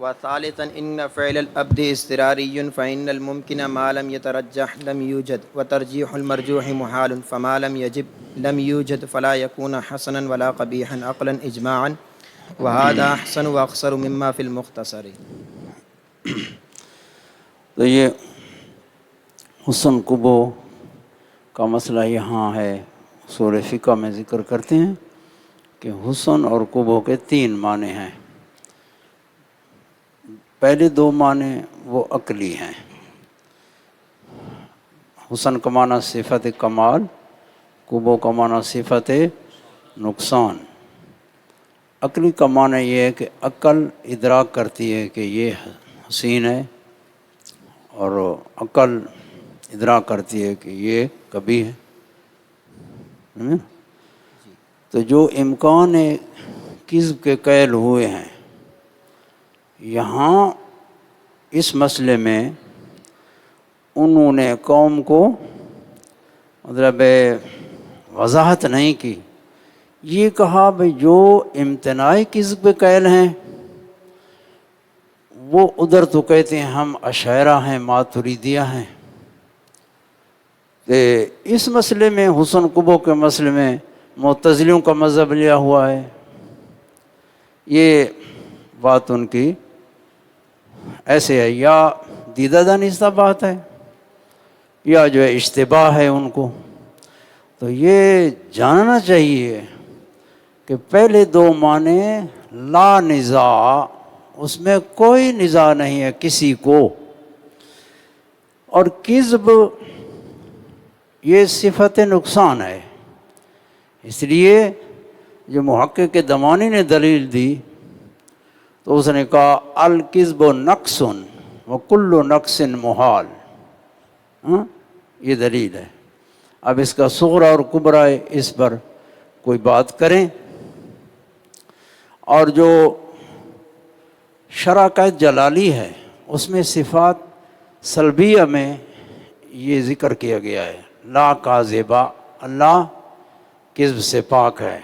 وثالثا إن فعل الأبد اضطراري فإن الممكن ما لم يترجح لم يوجد وترجيح المرجوح محال فما لم يجب لم يوجد فلا يكون حسنا ولا قبيحا عقلا إجماعا وهذا أحسن وأقصر مما في المختصر. تو یہ حسن قبو کا مسئلہ یہاں ہے، اصول فقہ میں ذکر کرتے ہیں کہ حسن اور قبو کے 3 معنی ہیں۔ پہلے 2 معنی وہ عقلی ہیں۔ حسن کا معنی صفت کمال، قبو کا معنی صفت نقصان۔ عقلی کا معنی یہ ہے کہ عقل ادراک کرتی ہے کہ یہ حسین ہے، اور عقل ادراک کرتی ہے کہ یہ کبھی ہے۔ تو جو امکان کذب کے قائل ہوئے ہیں، یہاں اس مسئلے میں انہوں نے قوم کو مطلب وضاحت نہیں کی، یہ کہا بھئی جو امتناعی کذب کے قائل ہیں وہ ادھر تو کہتے ہیں ہم اشاعرہ ہیں، ماتریدیہ ہیں، کہ اس مسئلے میں حسن قبو کے مسئلے میں معتزلیوں کا مذہب لیا ہوا ہے۔ یہ بات ان کی ایسے ہے، یا دیدہ دانستہ بات ہے یا جو ہے اشتباہ ہے ان کو۔ تو یہ جاننا چاہیے کہ پہلے 2 معنی لا نزاع، اس میں کوئی نزاع نہیں ہے کسی کو، اور کذب یہ صفت نقصان ہے۔ اس لیے جو محقق دمانی نے دلیل دی تو اس نے کہا الکذب نقص وکل نقص محال، یہ دلیل ہے۔ اب اس کا صغرا اور کبرا اس پر کوئی بات کریں، اور جو شرح قید جلالی ہے اس میں صفات سلبیہ میں یہ ذکر کیا گیا ہے، لا کاذبہ، اللہ کذب سے پاک ہے۔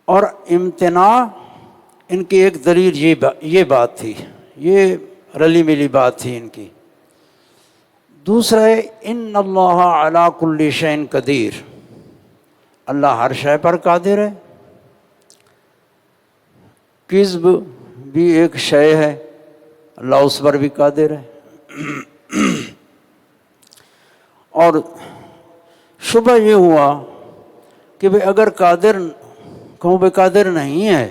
اور امتناع ان کی ایک دلیل یہ بات تھی، یہ رلی ملی بات تھی ان کی۔ دوسرا ہے ان اللہ علی کل شیء قدیر، اللہ ہر شے پر قادر ہے۔ کذب بھی ایک شے ہے، اللہ اس پر بھی قادر ہے۔ اور شبہ یہ ہوا کہ بھئی اگر قادر کہوں بھئی قادر نہیں ہے،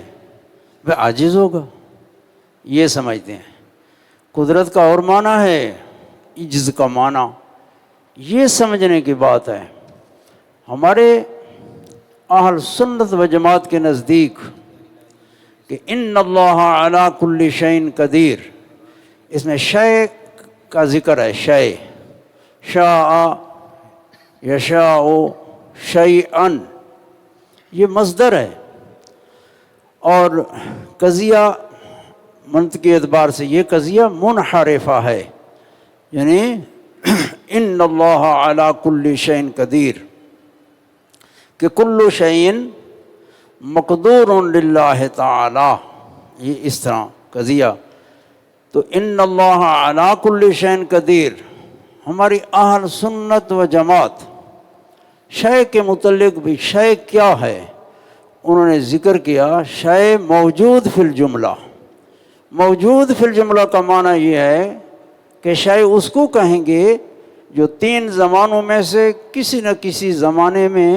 بھئی عاجز ہوگا، یہ سمجھتے ہیں۔ قدرت کا اور معنی ہے، عجز کا معنی، یہ سمجھنے کی بات ہے۔ ہمارے اہل سنت و جماعت کے نزدیک کہ ان اللہ علی کل شیء قدیر، اس میں شے کا ذکر ہے، شے، شاء یشاء شیئا، یہ مصدر ہے، اور قضیہ منطقی اعتبار سے یہ قضیہ منحرفہ ہے، یعنی ان اللہ علی کل شیء قدیر، کہ کل شیء مقدور للہ تعالی، یہ اس طرح قضیہ۔ تو ان اللہ علی کل شیء قدیر، ہماری اہل سنت و جماعت شے کے متعلق بھی شے کیا ہے انہوں نے ذکر کیا، شے موجود فی الجملہ۔ موجود فی الجملہ کا معنی یہ ہے کہ شے اس کو کہیں گے جو 3 زمانوں میں سے کسی نہ کسی زمانے میں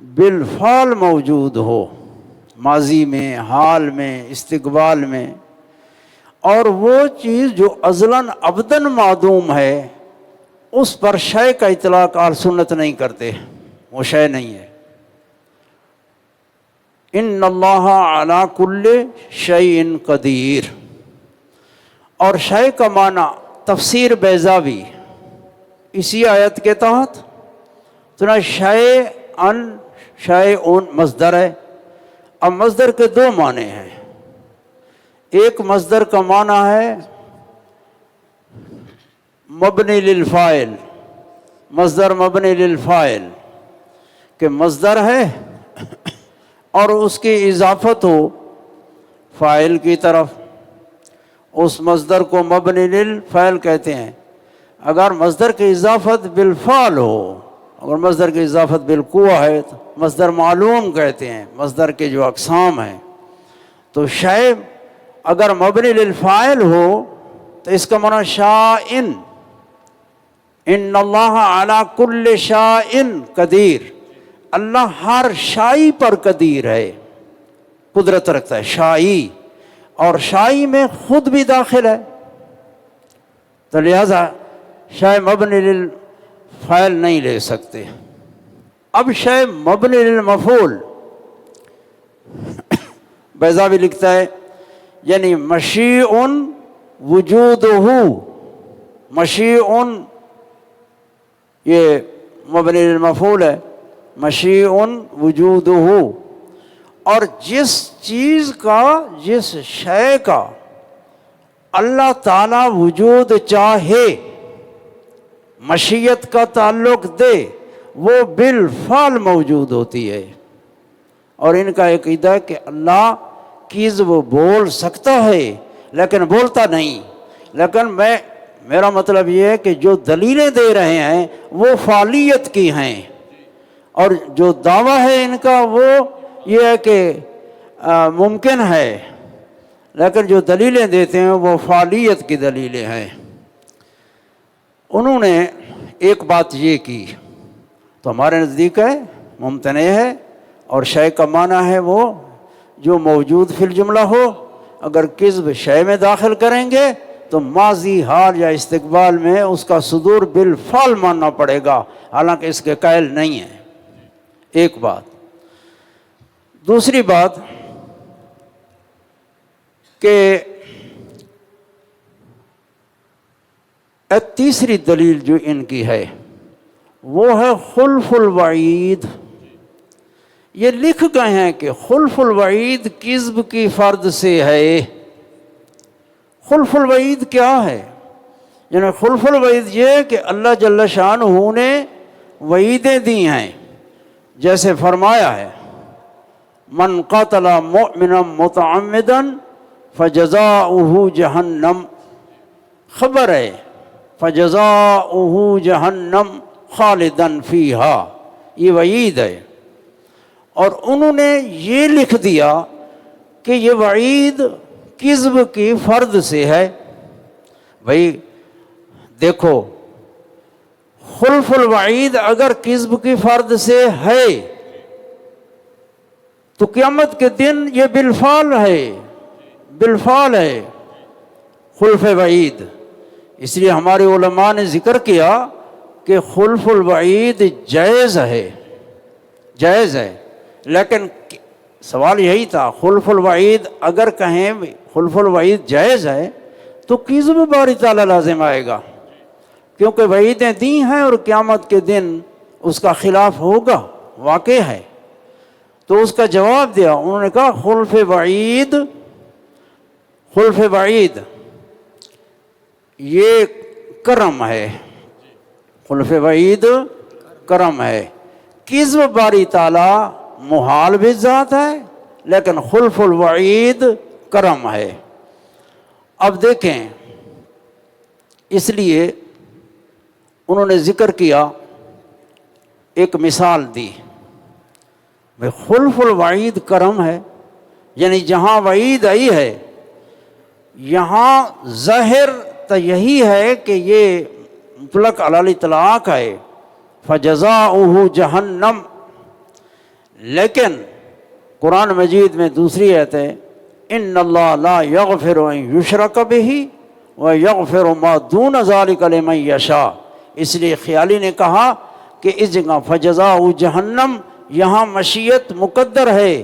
بالفعل موجود ہو، ماضی میں، حال میں، استقبال میں، اور وہ چیز جو ازلاً ابداً معدوم ہے اس پر شے کا اطلاق اہل سنت نہیں کرتے، وہ شے نہیں ہے۔ ان اللہ علی کل شیء قدیر، اور شے کا معنی تفسیر بیضاوی اسی آیت کے تحت، تو شیء مصدر ہے۔ اب مصدر کے 2 معنی ہیں، ایک مصدر کا معنی ہے مبنی للفاعل، مصدر مبنی للفاعل، کہ مصدر ہے اور اس کی اضافت ہو فاعل کی طرف، اس مصدر کو مبنی للفعل کہتے ہیں۔ اگر مصدر کی اضافت بالفعل ہو، اگر مصدر کی اضافت بالقوہ ہے تو مصدر معلوم کہتے ہیں، مصدر کے جو اقسام ہیں۔ تو شے اگر مبنی للفاعل ہو تو اس کا معنی شائن، ان اللہ علی کل شائن قدیر، اللہ ہر شائی پر قدیر ہے، قدرت رکھتا ہے۔ شائی، اور شائی میں خود بھی داخل ہے، تو لہذا شے مبنی للفاعل نہیں لے سکتے۔ اب شے مبنی للمفعول، بیضاوی لکھتا ہے یعنی مشیع وجودہ، مشیع یہ مبنی للمفعول ہے، مشیع وجودہ، اور جس چیز کا، جس شے کا اللہ تعالیٰ وجود چاہے، مشیت کا تعلق دے، وہ بالفعل موجود ہوتی ہے۔ اور ان کا عقیدہ ہے کہ اللہ چیز وہ بول سکتا ہے لیکن بولتا نہیں، لیکن میرا مطلب یہ ہے کہ جو دلیلیں دے رہے ہیں وہ فعالیت کی ہیں، اور جو دعویٰ ہے ان کا وہ یہ ہے کہ ممکن ہے، لیکن جو دلیلیں دیتے ہیں وہ فعالیت کی دلیلیں ہیں۔ انہوں نے ایک بات یہ کی تو ہمارے نزدیک ہے ممتنع ہے، اور شے کا معنی ہے وہ جو موجود فی الجملہ ہو۔ اگر کذب شے میں داخل کریں گے تو ماضی، حال یا استقبال میں اس کا صدور بالفعل ماننا پڑے گا، حالانکہ اس کے قائل نہیں ہیں۔ ایک بات۔ دوسری بات کہ تیسری دلیل جو ان کی ہے وہ ہے خلف الوعید۔ یہ لکھ گئے ہیں کہ خلف الوعید کذب کی فرد سے ہے۔ خلف الوعید کیا ہے؟ یعنی خلف الوعید یہ کہ اللہ جل شانہ نے وعیدیں دی ہیں، جیسے فرمایا ہے من قتل مؤمنا متعمدا فجزاؤہ جہنم، خبر ہے فجزاؤہ جہنم خالدا فیہا، یہ وعید ہے۔ اور انہوں نے یہ لکھ دیا کہ یہ وعید کذب کی فرد سے ہے۔ بھائی دیکھو، خلف الوعید اگر کذب کی فرد سے ہے تو قیامت کے دن یہ بالفعل ہے، بالفعل ہے خلف وعید۔ اس لیے ہمارے علماء نے ذکر کیا کہ خلف الوعید جائز ہے، جائز ہے، لیکن سوال یہی تھا خلف الوعید اگر کہیں خلف الوعید جائز ہے تو کذب باری تعالیٰ لازم آئے گا، کیونکہ وعیدیں دی ہیں اور قیامت کے دن اس کا خلاف ہوگا، واقع ہے۔ تو اس کا جواب دیا، انہوں نے کہا خلف وعید، خلف وعید یہ کرم ہے، خلف وعید کرم ہے۔ کذب باری تعالیٰ محال بھی ذات ہے لیکن خلف الوعید کرم ہے۔ اب دیکھیں، اس لیے انہوں نے ذکر کیا، ایک مثال دی، بھئی خلف الوعید کرم ہے، یعنی جہاں وعید آئی ہے یہاں ظاہر تو یہی ہے کہ یہ مطلق علی الاطلاق ہے، فجزاؤہ جہنم، لیکن قرآن مجید میں دوسری آیت ہے ان اللہ لا یغفر ان یشرک بہ ویغفر ما دون ذلک لمن یشاء۔ اس لیے خیالی نے کہا کہ اس جگہ فجزاؤہ جہنم، یہاں مشیت مقدر ہے،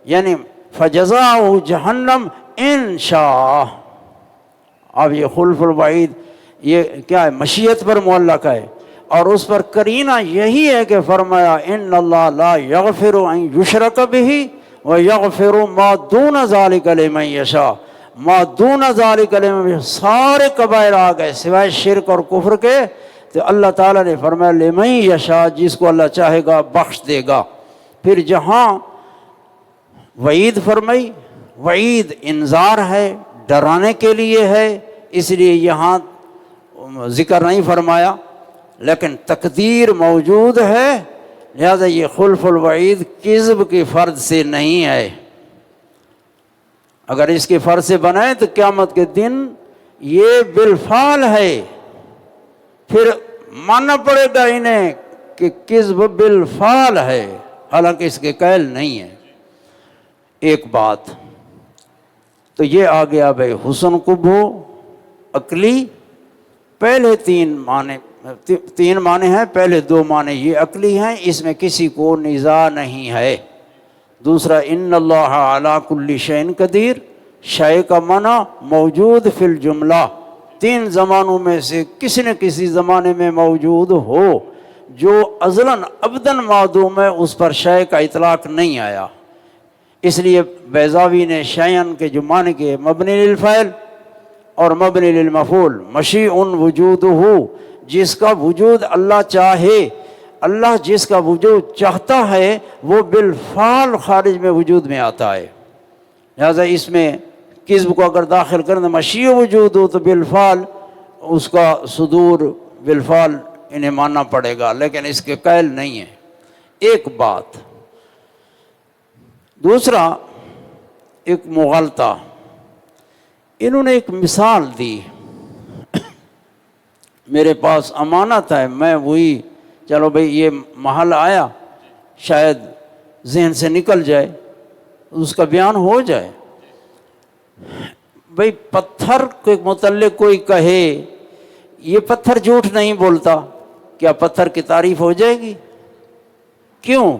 یعنی فجزاؤہ جہنم ان شاء۔ اب یہ خلف الوعید یہ کیا ہے؟ مشیت پر معلق ہے، اور اس پر قرینہ یہی ہے کہ فرمایا ان اللہ لا یغفر ان یشرک بہ ویغفر ما دون ذلک لمن یشاء۔ ما دون ذلک لمن یشاء، سارے کبائر آ گئے سوائے شرک اور کفر کے، تو اللہ تعالیٰ نے فرمایا لمن یشاء، جس کو اللہ چاہے گا بخش دے گا۔ پھر جہاں وعید فرمائی وعید انذار ہے، ڈرانے کے لیے ہے، اس لیے یہاں ذکر نہیں فرمایا، لیکن تقدیر موجود ہے، لہذا یہ خلف الوعید کذب کی فرد سے نہیں ہے۔ اگر اس کی فرد سے بنائے تو قیامت کے دن یہ بالفعل ہے، پھر ماننا پڑے گا انہیں کہ کذب بالفعل ہے، حالانکہ اس کے قائل نہیں ہے۔ ایک بات تو یہ آ گیا بھائی حسن قبح عقلی، پہلے تین معنی ہیں، پہلے دو معنی یہ عقلی ہیں، اس میں کسی کو نزاع نہیں ہے۔ دوسرا ان اللہ علی کل شیء قدیر، شے کا معنی موجود فی الجملہ، تین زمانوں میں سے کسی نہ کسی زمانے میں موجود ہو، جو ازلاً ابداً معدوم ہے اس پر شے کا اطلاق نہیں آیا۔ اس لیے بیضاوی نے شیئن کے جو معنی کے مبنی للفعل اور مبنی للمفعول، مشیء وجودہ، جس کا وجود اللہ چاہے، اللہ جس کا وجود چاہتا ہے وہ بالفعل خارج میں وجود میں آتا ہے، لہذا اس میں کذب کو اگر داخل کرنا مشیء وجود ہو تو بالفعل اس کا صدور بالفعل انہیں ماننا پڑے گا، لیکن اس کے قائل نہیں ہے۔ ایک بات۔ دوسرا ایک مغالطہ، انہوں نے ایک مثال دی، میرے پاس امانت ہے، میں وہی چلو بھئی یہ محل آیا، شاید ذہن سے نکل جائے، اس کا بیان ہو جائے۔ بھئی پتھر کے متعلق کوئی کہے یہ پتھر جھوٹ نہیں بولتا، کیا پتھر کی تعریف ہو جائے گی؟ کیوں؟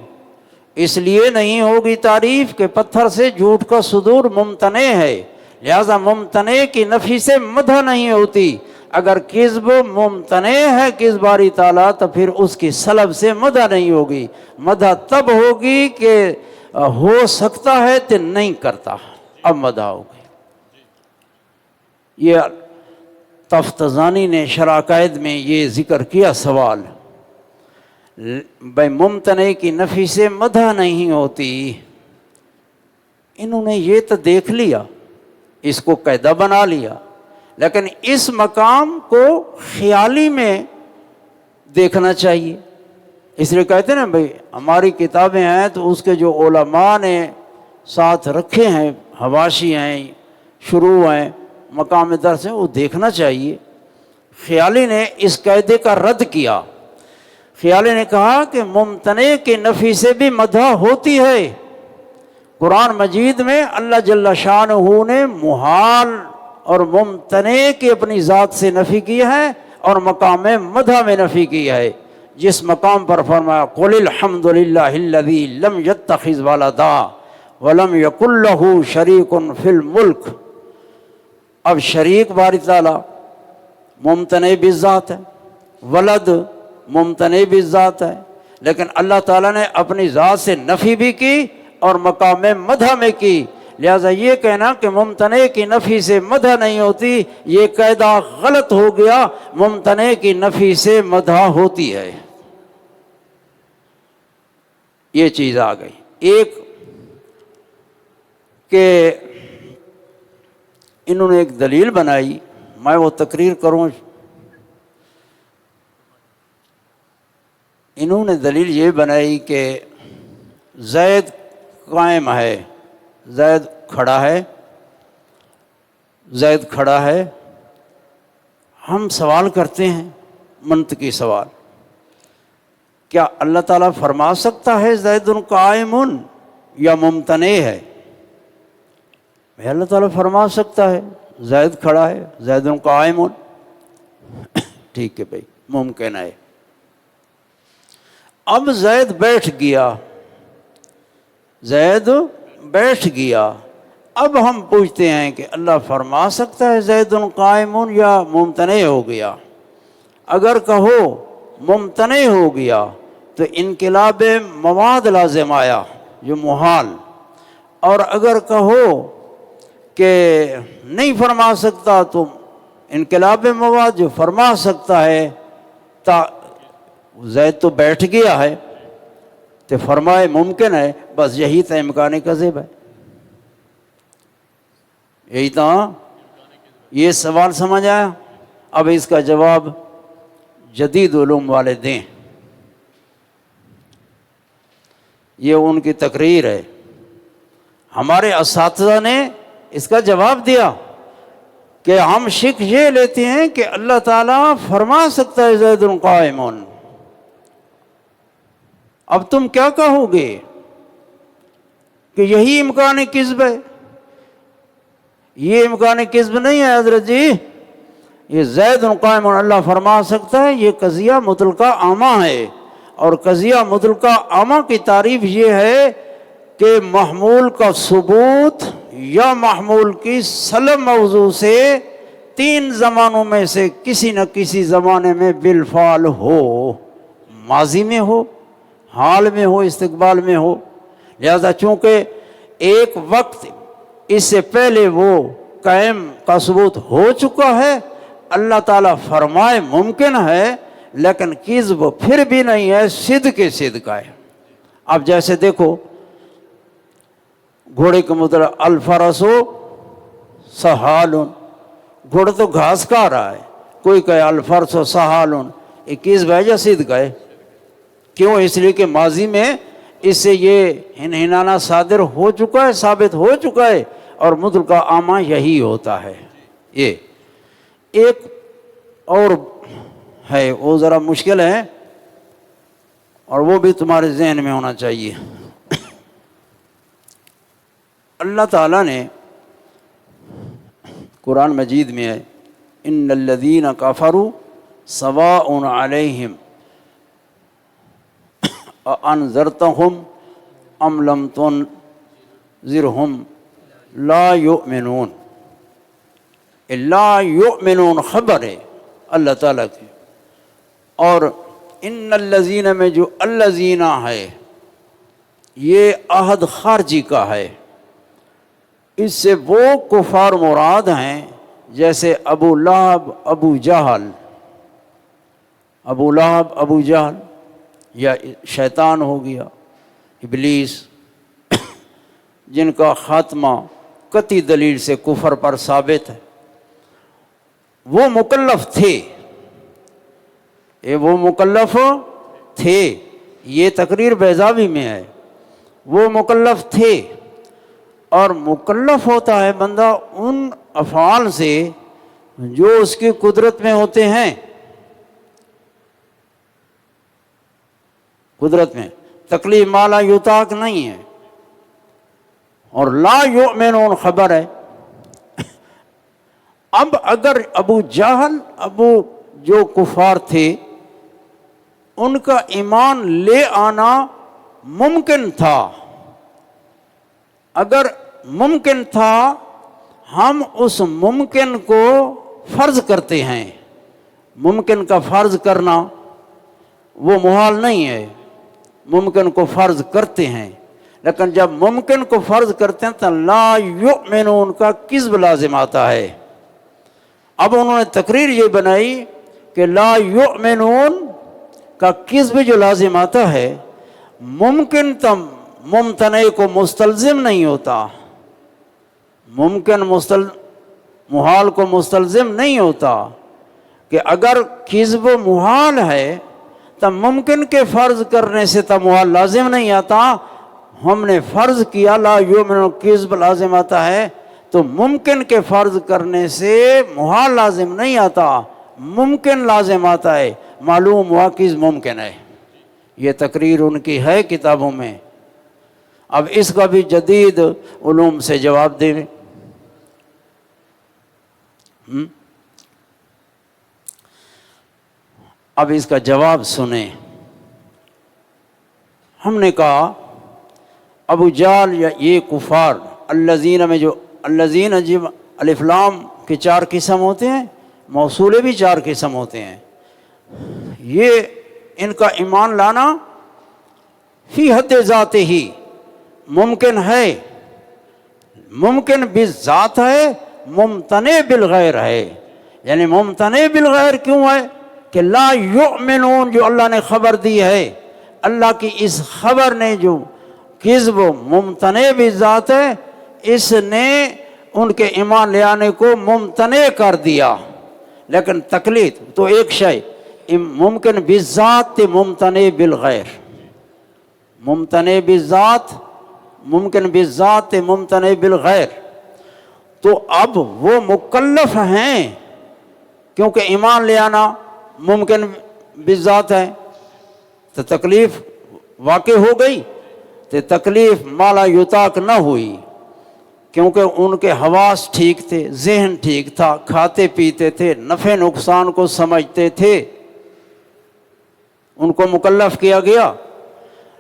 اس لیے نہیں ہوگی تعریف کہ پتھر سے جھوٹ کا صدور ممتنع ہے، لہذا ممتنع کی نفی سے مدح نہیں ہوتی۔ اگر کذب ممتنع ہے کذب باری تعالیٰ تو پھر اس کی سلب سے مدح نہیں ہوگی، مدح تب ہوگی کہ ہو سکتا ہے تو نہیں کرتا، اب مدح ہوگی۔ یہ تفتزانی نے شرح عقائد میں یہ ذکر کیا سوال، بھائی ممتنع کی نفی سے مدح نہیں ہوتی، انہوں نے یہ تو دیکھ لیا، اس کو قاعدہ بنا لیا، لیکن اس مقام کو خیالی میں دیکھنا چاہیے۔ اس لیے کہتے ہیں نا بھائی ہماری کتابیں ہیں تو اس کے جو علماء نے ساتھ رکھے ہیں، حواشی ہیں، شروع ہیں، مقام درس ہیں، وہ دیکھنا چاہیے۔ خیالی نے اس قاعدے کا رد کیا، خیالی نے کہا کہ ممتنع کی نفی سے بھی مدح ہوتی ہے۔ قرآن مجید میں اللہ جل شانہ نے محال اور ممتنع کی اپنی ذات سے نفی کی ہے اور مقام مدح میں نفی کی ہے، جس مقام پر فرمایا قل الحمد للہ الذی لم یتخذ ولدا ولم یکن لہ شریک فی الملک۔ اب شریک باری تعالیٰ ممتنع بالذات ہے، ولد ممتنع بالذات ہے، لیکن اللہ تعالیٰ نے اپنی ذات سے نفی بھی کی اور مقام مدح میں کی، لہذا یہ کہنا کہ ممتنع کی نفی سے مدح نہیں ہوتی یہ قاعدہ غلط ہو گیا، ممتنع کی نفی سے مدح ہوتی ہے۔ یہ چیز آ گئی۔ ایک کہ انہوں نے ایک دلیل بنائی، میں وہ تقریر کروں، انہوں نے دلیل یہ بنائی کہ زید قائم ہے، زید کھڑا ہے، زید کھڑا ہے، ہم سوال کرتے ہیں منطقی سوال، کیا اللہ تعالیٰ فرما سکتا ہے زید قائم یا ممتنع ہے؟ اللہ تعالیٰ فرما سکتا ہے زید کھڑا ہے، زید قائم، ٹھیک ہے بھائی، ممکن ہے۔ اب زید بیٹھ گیا، زید بیٹھ گیا، اب ہم پوچھتے ہیں کہ اللہ فرما سکتا ہے زید قائم یا ممتنع ہو گیا؟ اگر کہو ممتنع ہو گیا تو انقلاب مواد لازم آیا جو محال، اور اگر کہو کہ نہیں فرما سکتا تو انقلاب مواد جو فرما سکتا ہے، زید تو بیٹھ گیا ہے تو فرمائے ممکن ہے، بس یہی تو امکان کذب ہے۔ یہی تھا، یہ سوال سمجھ آیا؟ اب اس کا جواب جدید علوم والے دیں، یہ ان کی تقریر ہے۔ ہمارے اساتذہ نے اس کا جواب دیا کہ ہم شک یہ لیتے ہیں کہ اللہ تعالیٰ فرما سکتا ہے زید قائم۔ اب تم کیا کہو گے کہ یہی امکان کذب ہے؟ یہ امکان کذب نہیں ہے حضرت جی، یہ زید قائم اللہ فرما سکتا ہے، یہ قضیہ مطلقہ عامہ ہے۔ اور قضیہ مطلقہ عامہ کی تعریف یہ ہے کہ محمول کا ثبوت یا محمول کی سلب موضوع سے تین زمانوں میں سے کسی نہ کسی زمانے میں بالفعل ہو، ماضی میں ہو، حال میں ہو، استقبال میں ہو۔ لہذا چونکہ ایک وقت اس سے پہلے وہ قائم کا ثبوت ہو چکا ہے، اللہ تعالیٰ فرمائے ممکن ہے، لیکن کذب پھر بھی نہیں ہے، صدق صدق ہے۔ اب جیسے دیکھو گھوڑے کے مطلب الفرسو سہالن، گھوڑا تو گھاس کھا رہا ہے، کوئی کہے الفرسو سہالن، یہ کذب ہے یا صدق ہے؟ کیوں؟ اس لیے کہ ماضی میں اس سے یہ ہنہنانا صادر ہو چکا ہے، ثابت ہو چکا ہے، اور مطلقہ عامہ یہی ہوتا ہے۔ یہ ایک اور ہے، وہ ذرا مشکل ہے، اور وہ بھی تمہارے ذہن میں ہونا چاہیے۔ اللہ تعالیٰ نے قرآن مجید میں ہے ان الذین کفروا سواء علیہم انذرتہم ام لم تنذرہم لا یؤمنون۔ لا یؤمنون خبر ہے اللہ تعالیٰ کی، اور ان الذین میں جو الذین ہے یہ عہد خارجی کا ہے، اس سے وہ کفار مراد ہیں جیسے ابو لہب، ابو جہل، ابو لہب، ابو جہل، یا شیطان ہو گیا، ابلیس، جن کا خاتمہ قطعی دلیل سے کفر پر ثابت ہے۔ وہ مکلف تھے، وہ مکلف تھے، یہ تقریر بیضاوی میں ہے، وہ مکلف تھے، اور مکلف ہوتا ہے بندہ ان افعال سے جو اس کی قدرت میں ہوتے ہیں، قدرت میں تکلیف ما لا یطاق نہیں ہے، اور لا یؤمنون خبر ہے۔ اب اگر ابو جہل، ابو جو کفار تھے، ان کا ایمان لے آنا ممکن تھا، اگر ممکن تھا، ہم اس ممکن کو فرض کرتے ہیں۔ ممکن کا فرض کرنا وہ محال نہیں ہے، ممکن کو فرض کرتے ہیں، لیکن جب ممکن کو فرض کرتے ہیں تو لا یؤمنون کا کذب لازم آتا ہے۔ اب انہوں نے تقریر یہ بنائی کہ لا یؤمنون کا کذب جو لازم آتا ہے، ممکن تم ممتنع کو مستلزم نہیں ہوتا، ممکن محال کو مستلزم نہیں ہوتا، کہ اگر کذب محال ہے تو ممکن کے فرض کرنے سے تو محال لازم نہیں آتا۔ ہم نے فرض کیا لا یؤمن، کذب لازم آتا ہے، تو ممکن کے فرض کرنے سے محال لازم نہیں آتا، ممکن لازم آتا ہے، معلوم ہوا کذب ممکن ہے۔ یہ تقریر ان کی ہے کتابوں میں۔ اب اس کا بھی جدید علوم سے جواب دیں۔ اب اس کا جواب سنیں۔ ہم نے کہا ابو جہل یا یہ کفار، الذین میں جو الذین جب الف لام کے 4 قسم ہوتے ہیں، موصولے بھی 4 قسم ہوتے ہیں، یہ ان کا ایمان لانا فی حد ذات ہی ممکن ہے، ممکن بالذات ہے، ممتنع بالغیر ہے۔ یعنی ممتنع بالغیر کیوں ہے؟ کہ لا یؤمنون جو اللہ نے خبر دی ہے، اللہ کی اس خبر نے جو کذب ممتنع بالذات ہے، اس نے ان کے ایمان لے آنے کو ممتنع کر دیا. لیکن تقلید تو ایک شے ممکن بالذات ممتنع بالغیر، ممتنع بالذات ممکن بالذات ممتنع بالغیر. تو اب وہ مکلف ہیں کیونکہ ایمان لے آنا ممکن بالذات ہے تو تکلیف واقع ہو گئی. تو تکلیف مالا یطاق نہ ہوئی کیونکہ ان کے حواس ٹھیک تھے، ذہن ٹھیک تھا، کھاتے پیتے تھے، نفع نقصان کو سمجھتے تھے، ان کو مکلف کیا گیا.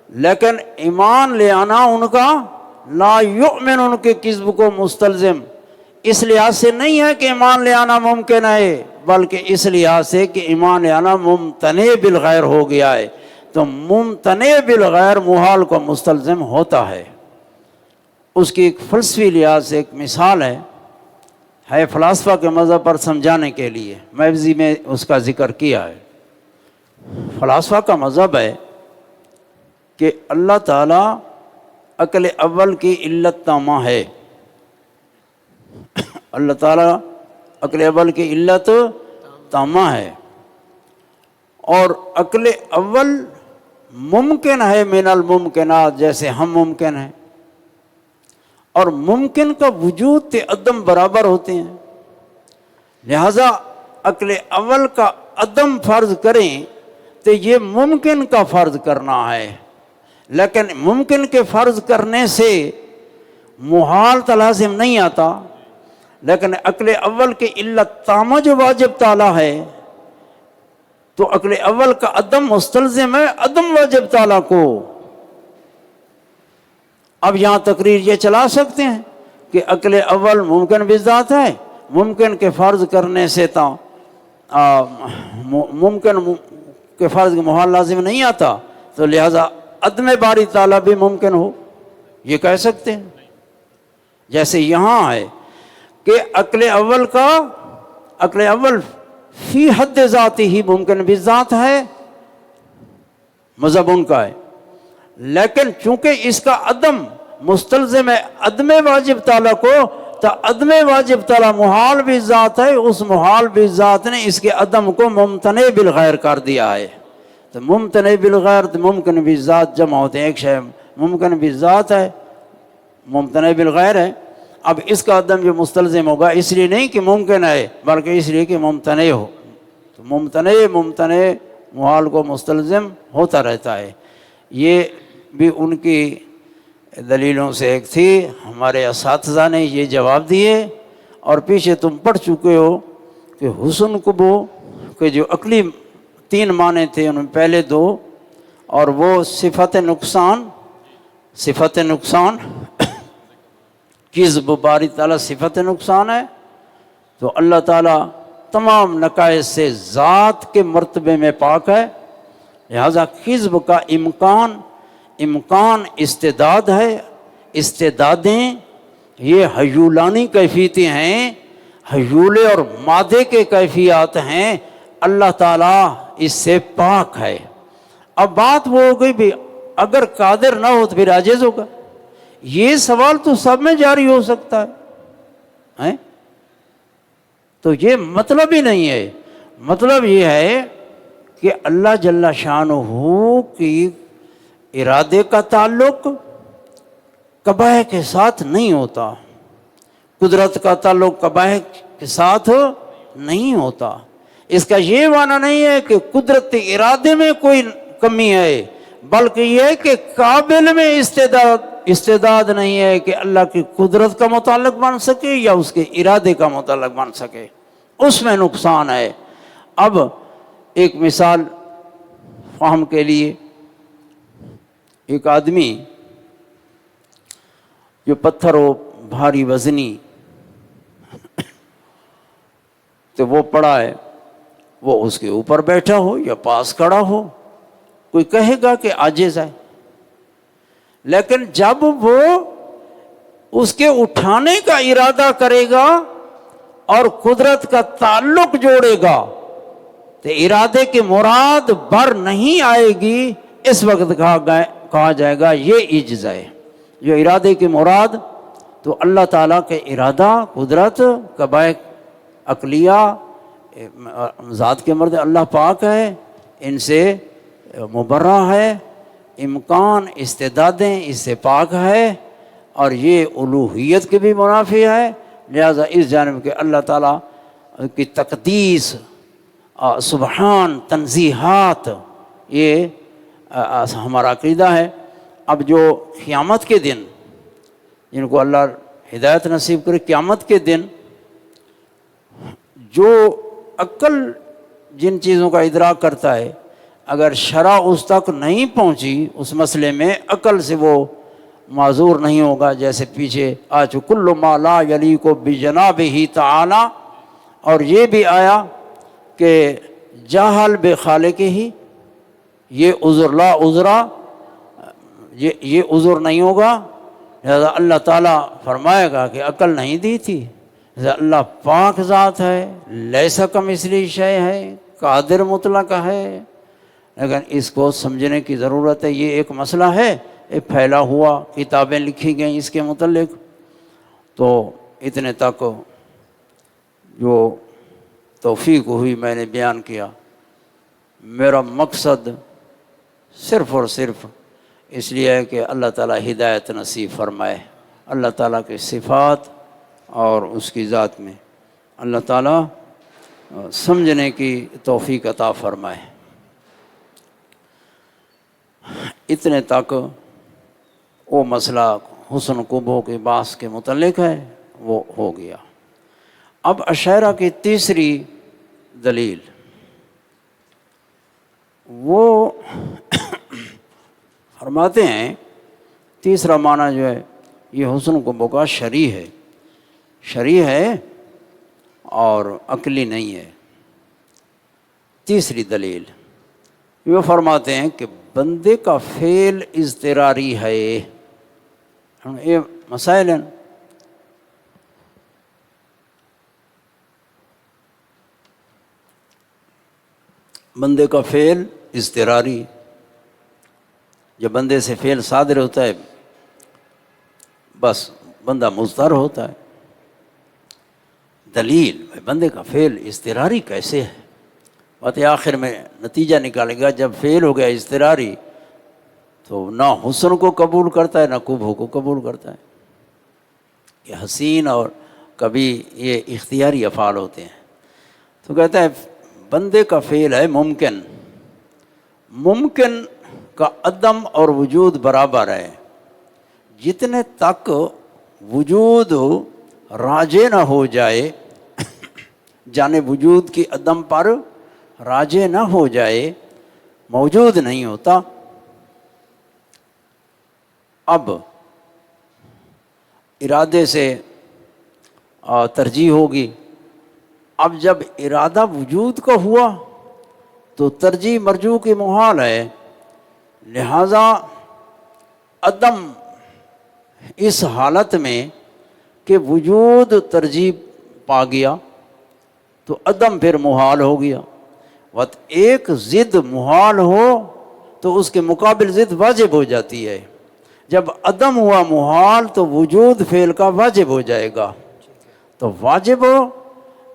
لیکن ایمان لے آنا ان کا لا یؤمن، ان کے کذب کو مستلزم اس لحاظ سے نہیں ہے کہ ایمان لے آنا ممکن ہے، بلکہ اس لحاظ سے کہ ایمان لے آنا ممتنع بالغیر ہو گیا ہے. تو ممتنع بالغیر محال کو مستلزم ہوتا ہے. اس کی ایک فلسفی لحاظ سے ایک مثال ہے فلاسفہ کے مذہب پر سمجھانے کے لیے، میبزی میں اس کا ذکر کیا ہے. فلاسفہ کا مذہب ہے کہ اللہ تعالیٰ عقل اول کی علت تامہ ہے. اللہ تعالیٰ عقل اول کی علت تامہ ہے، اور عقل اول ممکن ہے من الممکنات، جیسے ہم ممکن ہیں، اور ممکن کا وجود تے عدم برابر ہوتے ہیں. لہذا عقل اول کا عدم فرض کریں تو یہ ممکن کا فرض کرنا ہے. لیکن ممکن کے فرض کرنے سے محال تلازم نہیں آتا. لیکن عقل اول کی علت تامہ جو واجب تعالیٰ ہے تو عقل اول کا عدم مستلزم ہے عدم واجب تعالیٰ کو. اب یہاں تقریر یہ چلا سکتے ہیں کہ عقل اول ممکن بالذات ہے، ممکن کے فرض کرنے سے تا ممکن کے فرض کے محال لازم نہیں آتا، تو لہذا عدم باری تعالیٰ بھی ممکن ہو، یہ کہہ سکتے ہیں. جیسے یہاں ہے کہ عقل اول فی حد ذاتی ہی ممکن بالذات ہے، مذہب ان کا ہے. لیکن چونکہ اس کا عدم مستلزم ہے عدم واجب تعالیٰ کو، تو عدم واجب تعالیٰ محال بالذات ہے، اس محال بالذات نے اس کے عدم کو ممتنع بالغیر کر دیا ہے. تو ممتنع بالغیر تو ممکن بالذات جمع ہوتے ہیں. ایک شے ممکن بالذات ہے، ممتنع بالغیر ہے. اب اس کا عدم جو مستلزم ہوگا اس لیے نہیں کہ ممکن ہے، بلکہ اس لیے کہ ممتنع ہو. تو ممتنع محال کو مستلزم ہوتا رہتا ہے. یہ بھی ان کی دلیلوں سے ایک تھی. ہمارے اساتذہ نے یہ جواب دیے، اور پیچھے تم پڑھ چکے ہو کہ حسن قبو کے جو عقلی 3 معنی تھے ان میں پہلے 2، اور وہ صفت نقصان کذب باری تعالیٰ صفت نقصان ہے. تو اللہ تعالیٰ تمام نقائص سے ذات کے مرتبے میں پاک ہے. لہذا کذب کا امکان استعداد ہے. استعدادیں یہ حیولانی کیفیتیں ہیں، حیولے اور مادے کے کیفیات ہیں. اللہ تعالیٰ اس سے پاک ہے. اب بات وہ ہو گئی بھی اگر قادر نہ ہو تو پھر عاجز ہوگا. یہ سوال تو سب میں جاری ہو سکتا ہے. تو یہ مطلب ہی نہیں ہے. مطلب یہ ہے کہ اللہ جل شانہ کی ارادے کا تعلق قباح کے ساتھ نہیں ہوتا، قدرت کا تعلق قباح کے ساتھ نہیں ہوتا. اس کا یہ معنی نہیں ہے کہ قدرت ارادے میں کوئی کمی ہے، بلکہ یہ ہے کہ قابل میں استعداد نہیں ہے کہ اللہ کی قدرت کا متعلق بن سکے یا اس کے ارادے کا متعلق بن سکے، اس میں نقصان ہے. اب ایک مثال فہم کے لیے، ایک آدمی جو پتھر ہو بھاری وزنی تو وہ پڑا ہے، وہ اس کے اوپر بیٹھا ہو یا پاس کھڑا ہو، کوئی کہے گا کہ عاجز ہے. لیکن جب وہ اس کے اٹھانے کا ارادہ کرے گا اور قدرت کا تعلق جوڑے گا تو ارادے کی مراد بر نہیں آئے گی. اس وقت کہا جائے گا یہ عجز ہے. جو ارادے کی مراد تو اللہ تعالیٰ کے ارادہ، قدرت، قبائے عقلیہ، ذات کے مرد اللہ پاک ہے، ان سے مبرہ ہے، امکان، استعدادیں اس سے پاک ہے، اور یہ الوہیت کے بھی منافی ہے۔ لہذا اس جانب کے اللہ تعالیٰ کی تقدیس، سبحان، تنزیہات، یہ ہمارا عقیدہ ہے۔ اب جو قیامت کے دن، جن کو اللہ ہدایت نصیب کرے، قیامت کے دن جو عقل جن چیزوں کا ادراک کرتا ہے، اگر شرع اس تک نہیں پہنچی اس مسئلے میں، عقل سے وہ معذور نہیں ہوگا۔ جیسے پیچھے کل ما لا یلیق بجنابہ تعالی، اور یہ بھی آیا کہ جاہل بے خالق ہی، یہ عذر لا عذرا، یہ عذر نہیں ہوگا۔ لہذا اللہ تعالیٰ فرمائے گا کہ عقل نہیں دی تھی۔ لہذا اللہ پاک ذات ہے، لیس کمثلہ شیء ہے، قادر مطلق ہے، لیکن اس کو سمجھنے کی ضرورت ہے۔ یہ ایک مسئلہ ہے، ایک پھیلا ہوا، کتابیں لکھی گئیں اس کے متعلق، تو اتنے تک جو توفیق ہوئی میں نے بیان کیا۔ میرا مقصد صرف اور صرف اس لیے ہے کہ اللہ تعالیٰ ہدایت نصیب فرمائے، اللہ تعالیٰ کے صفات اور اس کی ذات میں اللہ تعالیٰ سمجھنے کی توفیق عطا فرمائے۔ اتنے تک وہ مسئلہ حسن قبح کے باعث کے متعلق ہے، وہ ہو گیا۔ اب اشاعرہ کی تیسری دلیل، وہ فرماتے ہیں تیسرا معنی جو ہے یہ حسن قبح کا شرعی ہے، شرعی ہے اور عقلی نہیں ہے۔ تیسری دلیل وہ فرماتے ہیں کہ بندے کا فعل اضطراری ہے۔ یہ مسائل ہیں، بندے کا فعل اضطراری، جب بندے سے فعل صادر ہوتا ہے بس بندہ مضطر ہوتا ہے۔ دلیل بندے کا فعل اضطراری کیسے ہے؟ بات آخر میں نتیجہ نکالے گا، جب فعل ہو گیا اضطراری تو نہ حسن کو قبول کرتا ہے نہ قبح کو قبول کرتا ہے۔ یہ حسین اور کبھی یہ اختیاری افعال ہوتے ہیں۔ تو کہتا ہے بندے کا فعل ہے ممکن، ممکن کا عدم اور وجود برابر ہے۔ جتنے تک وجود راجع نہ ہو جائے، جانب وجود کی عدم پر راجع نہ ہو جائے، موجود نہیں ہوتا۔ اب ارادے سے ترجیح ہوگی۔ اب جب ارادہ وجود کا ہوا تو ترجیح مرجوح کی محال ہے، لہذا عدم اس حالت میں کہ وجود ترجیح پا گیا تو عدم پھر محال ہو گیا۔ ایک ضد محال ہو تو اس کے مقابل ضد واجب ہو جاتی ہے۔ جب عدم ہوا محال تو وجود فعل کا واجب ہو جائے گا۔ تو واجب ہو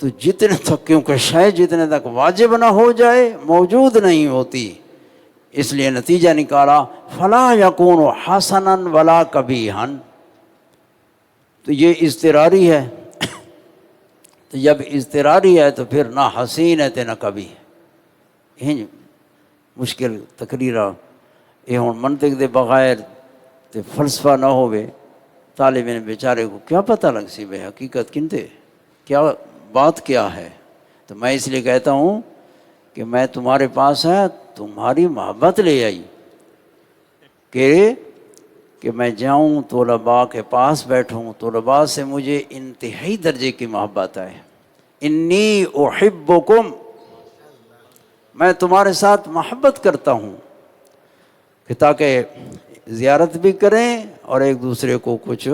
تو جتنے تک، کیونکہ شے جتنے تک واجب نہ ہو جائے موجود نہیں ہوتی، اس لیے نتیجہ نکالا فلا یکون حسنا ولا قبیحا۔ تو یہ اضطراری ہے، تو جب اضطراری ہے تو پھر نہ حسین ہے تو نہ قبیح۔ یہ مشکل تقریرہ یہ ہوں منطق دے بغیر تے فلسفہ نہ ہوئے، طالب علم بیچارے کو کیا پتہ لگ سی بے حقیقت کنتے کیا بات کیا ہے۔ تو میں اس لیے کہتا ہوں کہ میں تمہارے پاس ہے، تمہاری محبت لے آئی کہ میں جاؤں طلباء کے پاس بیٹھوں، طلباء سے مجھے انتہائی درجے کی محبت ہے۔ انی احبکم، میں تمہارے ساتھ محبت کرتا ہوں، کہ تاکہ زیارت بھی کریں اور ایک دوسرے کو کچھ،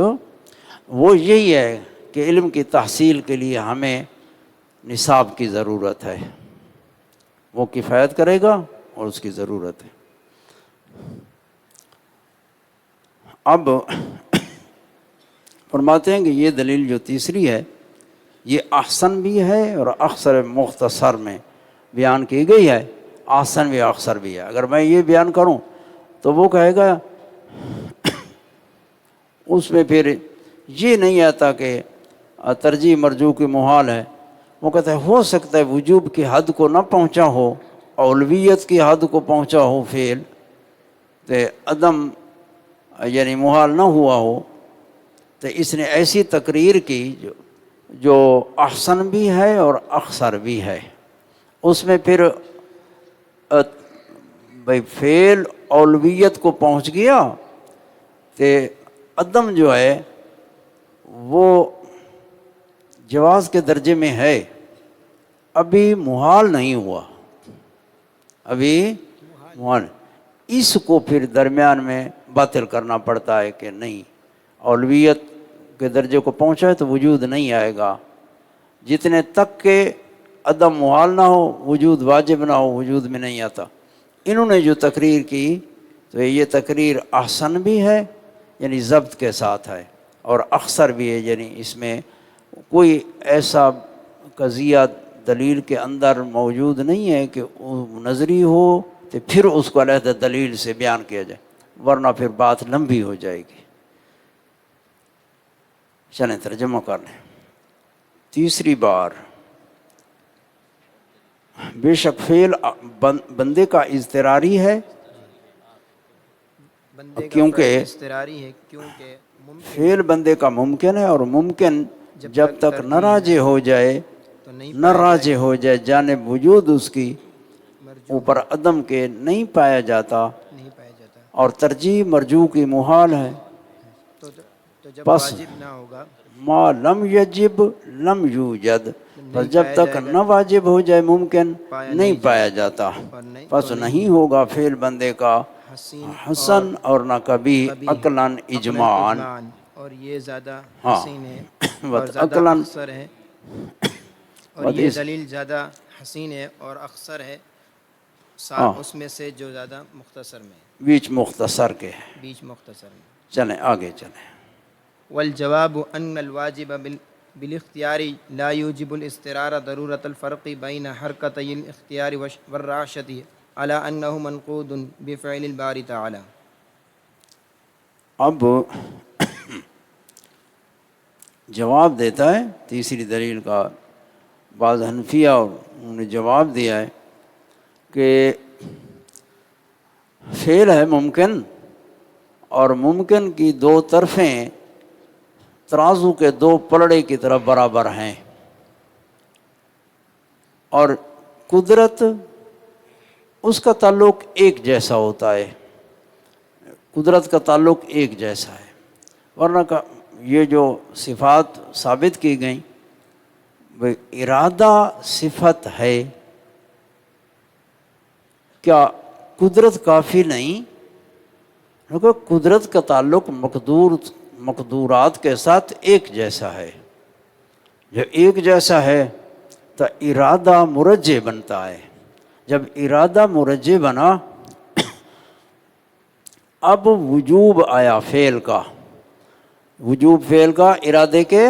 وہ یہی ہے کہ علم کی تحصیل کے لیے ہمیں نصاب کی ضرورت ہے، وہ کفایت کرے گا اور اس کی ضرورت ہے۔ اب فرماتے ہیں کہ یہ دلیل جو تیسری ہے یہ احسن بھی ہے اور اکثر مختصر میں بیان کی گئی ہے، احسن بھی اکثر بھی ہے۔ اگر میں یہ بیان کروں تو وہ کہے گا اس میں پھر یہ نہیں آتا کہ ترجیح مرجوح کی محال ہے، وہ کہتا ہے ہو سکتا ہے وجوب کی حد کو نہ پہنچا ہو، اولویت کی حد کو پہنچا ہو فعل، تو عدم یعنی محال نہ ہوا ہو، تو اس نے ایسی تقریر کی جو احسن بھی ہے اور اکثر بھی ہے۔ اس میں پھر بھائی فعل اولویت کو پہنچ گیا تو عدم جو ہے وہ جواز کے درجے میں ہے، ابھی محال نہیں ہوا، ابھی محال، اس کو پھر درمیان میں باطل کرنا پڑتا ہے کہ نہیں، اولویت کے درجے کو پہنچا ہے تو وجود نہیں آئے گا، جتنے تک کہ عدم محال نہ ہو، وجود واجب نہ ہو، وجود میں نہیں آتا۔ انہوں نے جو تقریر کی تو یہ تقریر احسن بھی ہے یعنی ضبط کے ساتھ ہے، اور اکثر بھی ہے یعنی اس میں کوئی ایسا قضیہ دلیل کے اندر موجود نہیں ہے کہ نظری ہو تو پھر اس کو علیحدہ دلیل سے بیان کیا جائے، ورنہ پھر بات لمبی ہو جائے گی۔ چلیں ترجمہ کر لیں۔ تیسری بار بے شک فعل بندے کا اضطراری ہے، بندے کا کیونکہ فعل اضطراری ہے، کیونکہ ممکن فعل بندے کا ممکن ہے، اور ممکن جب تک نہ راجع ہو جائے، تو نہیں نہ راجع ہو جائے جانب وجود اس کی مرجوح اوپر عدم کے نہیں پایا جاتا، نہیں پایا جاتا، اور ترجیح مرجوح کی محال ہے۔ تو جب پس واجب نہ ہوگا، ما لم یجب لم یوجد، پس جب پایا تک جائے گا، نہ واجب ہو جائے ممکن پایا نہیں نہیں پایا جاتا، اور نہیں پس تو نہیں ہوگا فعل بندے کا حسین حسن اور نہ کبھی کبھی عقلاً اجماعاً، اور یہ زیادہ ہاں حسین ہے اور بس زیادہ عقلاً، اکثر ہے، اور بس یہ اس دلیل زیادہ حسین ہے اور اکثر ہے، ہاں اس میں سے جو زیادہ مختصر میں ہے، بیچ مختصر کے ہیں۔ بیچ مختصر میں۔ چلیں آگے چلیں۔ والجواب ان الواجب بالاختیار لا يوجب الاضطرار ضرورة الفرق بين حركتي الاختيار والرعشة على انه منقود بفعل الباری تعالی۔ اب جواب دیتا ہے تیسری دلیل کا، بعض حنفیہ اور انہوں نے جواب دیا ہے کہ فعل ہے ممکن، اور ممکن کی دو طرفیں ترازو کے دو پلڑے کی طرف برابر ہیں، اور قدرت اس کا تعلق ایک جیسا ہوتا ہے، قدرت کا تعلق ایک جیسا ہے، ورنہ یہ جو صفات ثابت کی گئیں وہ ارادہ صفت ہے، کیا قدرت کافی نہیں؟ کیونکہ قدرت کا تعلق مقدورات کے ساتھ ایک جیسا ہے، جب ایک جیسا ہے تو ارادہ مرجع بنتا ہے، جب ارادہ مرجع بنا اب وجوب آیا فعل کا، وجوب فعل کا ارادے کے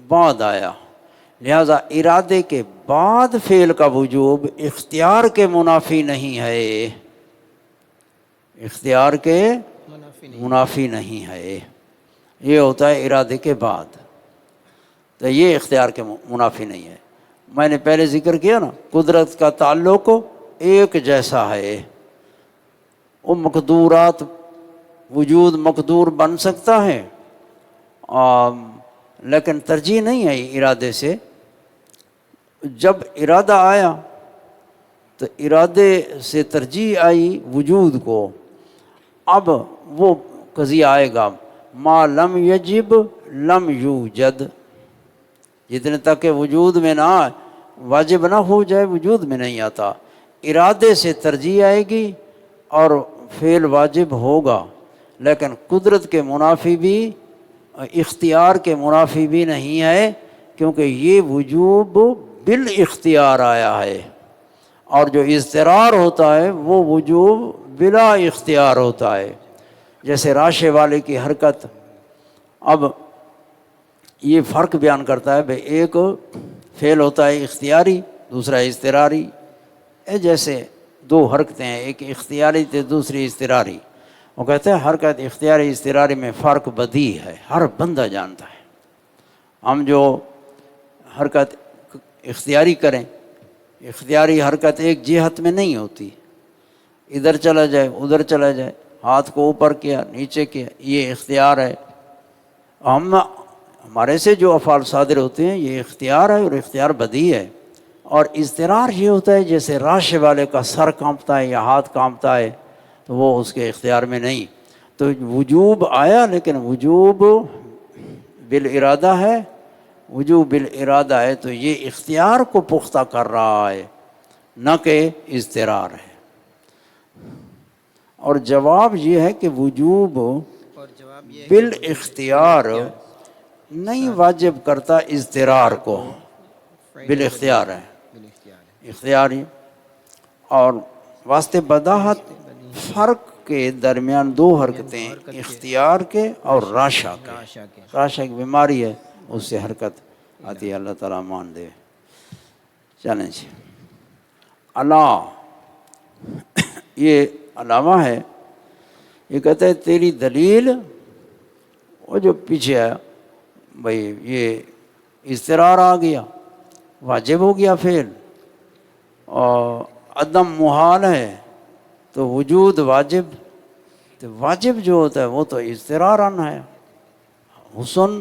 بعد آیا، لہذا ارادے کے بعد فعل کا وجوب اختیار کے منافی نہیں ہے، اختیار کے منافی نہیں ہے، یہ ہوتا ہے ارادے کے بعد، تو یہ اختیار کے منافی نہیں ہے۔ میں نے پہلے ذکر کیا نا، قدرت کا تعلق ایک جیسا ہے، وہ مقدورات، وجود مقدور بن سکتا ہے لیکن ترجیح نہیں آئی ارادے سے، جب ارادہ آیا تو ارادے سے ترجیح آئی وجود کو، اب وہ قضیہ آئے گا ما لم یجب لم یوجد، جتنے تک کہ وجود میں نہ واجب نہ ہو جائے وجود میں نہیں آتا، ارادے سے ترجیح آئے گی اور فعل واجب ہوگا، لیکن قدرت کے منافی بھی اختیار کے منافی بھی نہیں ہے، کیونکہ یہ وجوب بالاختیار آیا ہے، اور جو اضطرار ہوتا ہے وہ وجوب بلا اختیار ہوتا ہے، جیسے راشے والے کی حرکت، اب یہ فرق بیان کرتا ہے بھائی ایک فعل ہوتا ہے اختیاری، دوسرا اضطراری. جیسے دو حرکتیں ہیں، ایک اختیاری تھے دوسری اضطراری. وہ کہتے ہیں حرکت اختیاری اضطراری میں فرق بدیہی ہے، ہر بندہ جانتا ہے. ہم جو حرکت اختیاری کریں، اختیاری حرکت ایک جہت میں نہیں ہوتی، ادھر چلا جائے ادھر چلا جائے، ہاتھ کو اوپر کیا نیچے کیا، یہ اختیار ہے. ہمارے سے جو افعال صادر ہوتے ہیں یہ اختیار ہے، اور اختیار بدیہی ہے. اور اضطرار یہ ہوتا ہے جیسے راشے والے کا سر کانپتا ہے یا ہاتھ کانپتا ہے، تو وہ اس کے اختیار میں نہیں. تو وجوب آیا لیکن وجوب بالارادہ ہے، وجوب بالارادہ ہے تو یہ اختیار کو پختہ کر رہا ہے، نہ کہ اضطرار ہے. اور جواب یہ ہے کہ وجوب اور جواب یہ ہے کہ بالاختیار نہیں واجب کرتا اضطرار کو، بالاختیار ہے، اختیاری. اور واسطے بداہت فرق کے درمیان دو حرکتیں اختیار کے اور راشا کے. راشا کی بیماری ہے، اس سے حرکت آتی ہے. اللہ تعالیٰ مان دے. چلیں جی، اللہ یہ علامہ ہے. یہ کہتا ہے تیری دلیل، وہ جو پیچھے ہے بھائی یہ اضطرار آ گیا، واجب ہو گیا فعل، اور عدم محال ہے تو وجود واجب. تو واجب جو ہوتا ہے وہ تو اضطرارن ہے. حسن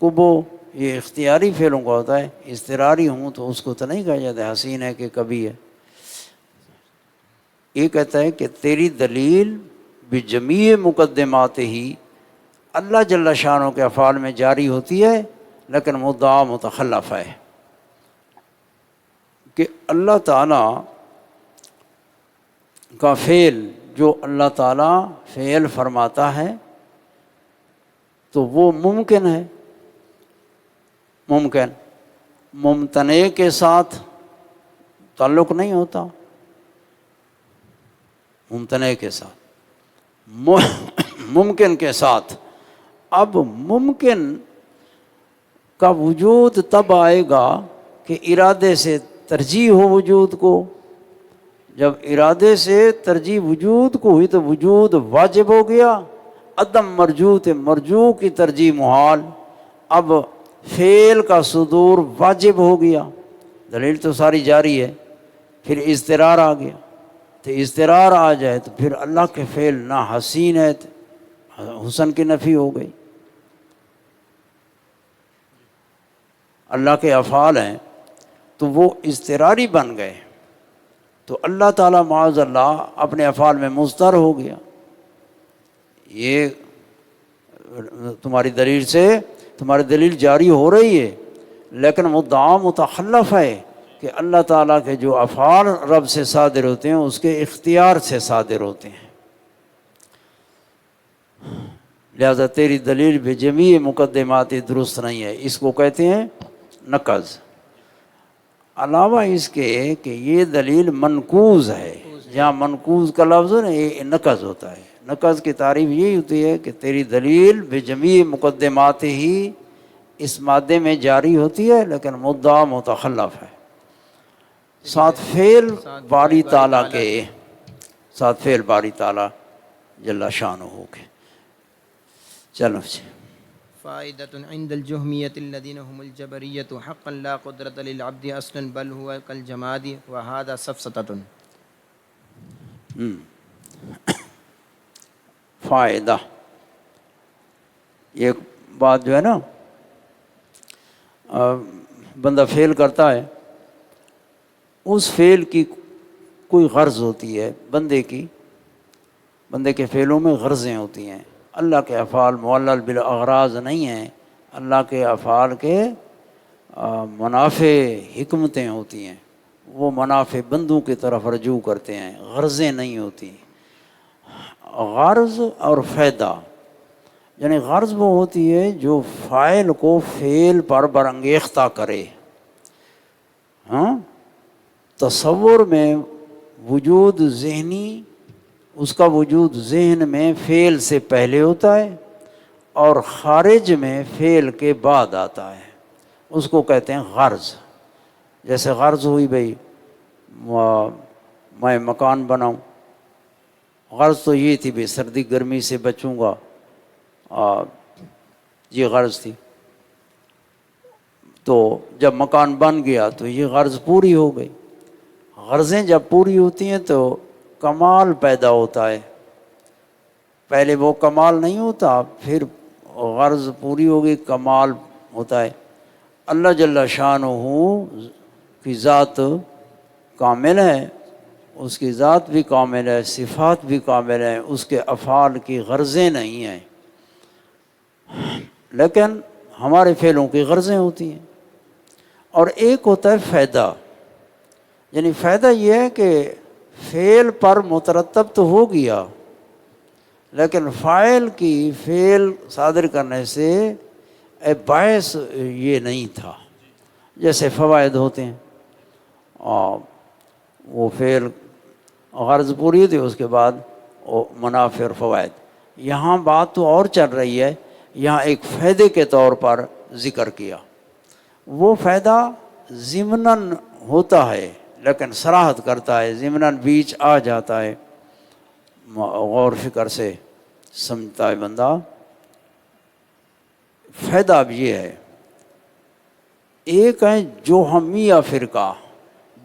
قبو یہ اختیاری فعلوں کا ہوتا ہے، اضطراری ہوں تو اس کو تو نہیں کہا جاتا حسین ہے کہ کبھی ہے. یہ کہتا ہے کہ تیری دلیل بجمیع مقدمات ہی اللہ جل شانہ کے افعال میں جاری ہوتی ہے، لیکن مدعا متخلف ہے کہ اللہ تعالیٰ کا فعل جو اللہ تعالیٰ فعل فرماتا ہے تو وہ ممکن ہے. ممکن ممتنع کے ساتھ تعلق نہیں ہوتا، ممتنع کے ساتھ ممکن کے ساتھ. اب ممکن کا وجود تب آئے گا کہ ارادے سے ترجیح ہو وجود کو. جب ارادے سے ترجیح وجود کو ہوئی تو وجود واجب ہو گیا، عدم مرجو تھے مرجو کی ترجیح محال. اب فعل کا صدور واجب ہو گیا، دلیل تو ساری جاری ہے. پھر اضطرار آ گیا، تو اضطرار آ جائے تو پھر اللہ کے فعل نہ حسین ہے، حسن کی نفی ہو گئی. اللہ کے افعال ہیں تو وہ اضطراری بن گئے، تو اللہ تعالیٰ معاذ اللہ اپنے افعال میں مضطر ہو گیا. یہ تمہاری دلیل سے تمہاری دلیل جاری ہو رہی ہے، لیکن مدعا متخلف ہے کہ اللہ تعالیٰ کے جو افعال رب سے صادر ہوتے ہیں اس کے اختیار سے صادر ہوتے ہیں. لہذا تیری دلیل بجمیع مقدمات درست نہیں ہے. اس کو کہتے ہیں نقض. علاوہ اس کے کہ یہ دلیل منقوض ہے، جہاں منقوض کا لفظ ہے نا یہ نقض ہوتا ہے. نقض کی تعریف یہی ہوتی ہے کہ تیری دلیل بجمیع مقدمات ہی اس مادے میں جاری ہوتی ہے، لیکن مدعا متخلف ہے. ساتھ فعل باری تعالیٰ کے، ساتھ فعل باری تعالیٰ جل شانہ ہو کے. چلو جی. فائدة عند الجهمية الذين هم الجبرية حقا لا قدرة للعبد أصلا بل هو كالجماد وهذا سفسطة. فائدہ، یہ بات جو ہے نا بندہ فعل کرتا ہے، اس فعل کی کوئی غرض ہوتی ہے بندے کی، بندے کے فعلوں میں غرضیں ہوتی ہیں. اللہ کے افعال معلل بالاغراض نہیں ہیں، اللہ کے افعال کے منافع حکمتیں ہوتی ہیں، وہ منافع بندوں کی طرف رجوع کرتے ہیں، غرضیں نہیں ہوتی. غرض اور فائدہ، یعنی غرض وہ ہوتی ہے جو فاعل کو فعل پر برانگیختہ کرے. ہاں، تصور میں وجود ذہنی، اس کا وجود ذہن میں فعل سے پہلے ہوتا ہے، اور خارج میں فعل کے بعد آتا ہے، اس کو کہتے ہیں غرض۔ جیسے غرض ہوئی بھئی میں مکان بناؤں، غرض تو یہ تھی بھئی سردی گرمی سے بچوں گا، یہ غرض تھی۔ تو جب مکان بن گیا تو یہ غرض پوری ہو گئی۔ غرضیں جب پوری ہوتی ہیں تو کمال پیدا ہوتا ہے، پہلے وہ کمال نہیں ہوتا، پھر غرض پوری ہوگی کمال ہوتا ہے۔ اللہ جل شانہ کی ذات کامل ہے، اس کی ذات بھی کامل ہے، صفات بھی کامل ہیں، اس کے افعال کی غرضیں نہیں ہیں، لیکن ہمارے فعلوں کی غرضیں ہوتی ہیں۔ اور ایک ہوتا ہے فائدہ، یعنی فائدہ یہ ہے کہ فعل پر مترتب تو ہو گیا، لیکن فاعل کی فعل صادر کرنے سے باعث یہ نہیں تھا۔ جیسے فوائد ہوتے ہیں، اور وہ فعل غرض پوری تھی، اس کے بعد وہ منافع اور فوائد۔ یہاں بات تو اور چل رہی ہے، یہاں ایک فائدے کے طور پر ذکر کیا، وہ فائدہ ضمناً ہوتا ہے لیکن صراحت کرتا ہے، ضمناً بیچ آ جاتا ہے، غور فکر سے سمجھتا ہے بندہ۔ فائدہ اب یہ ہے، ایک ہے جوہمیہ فرقہ،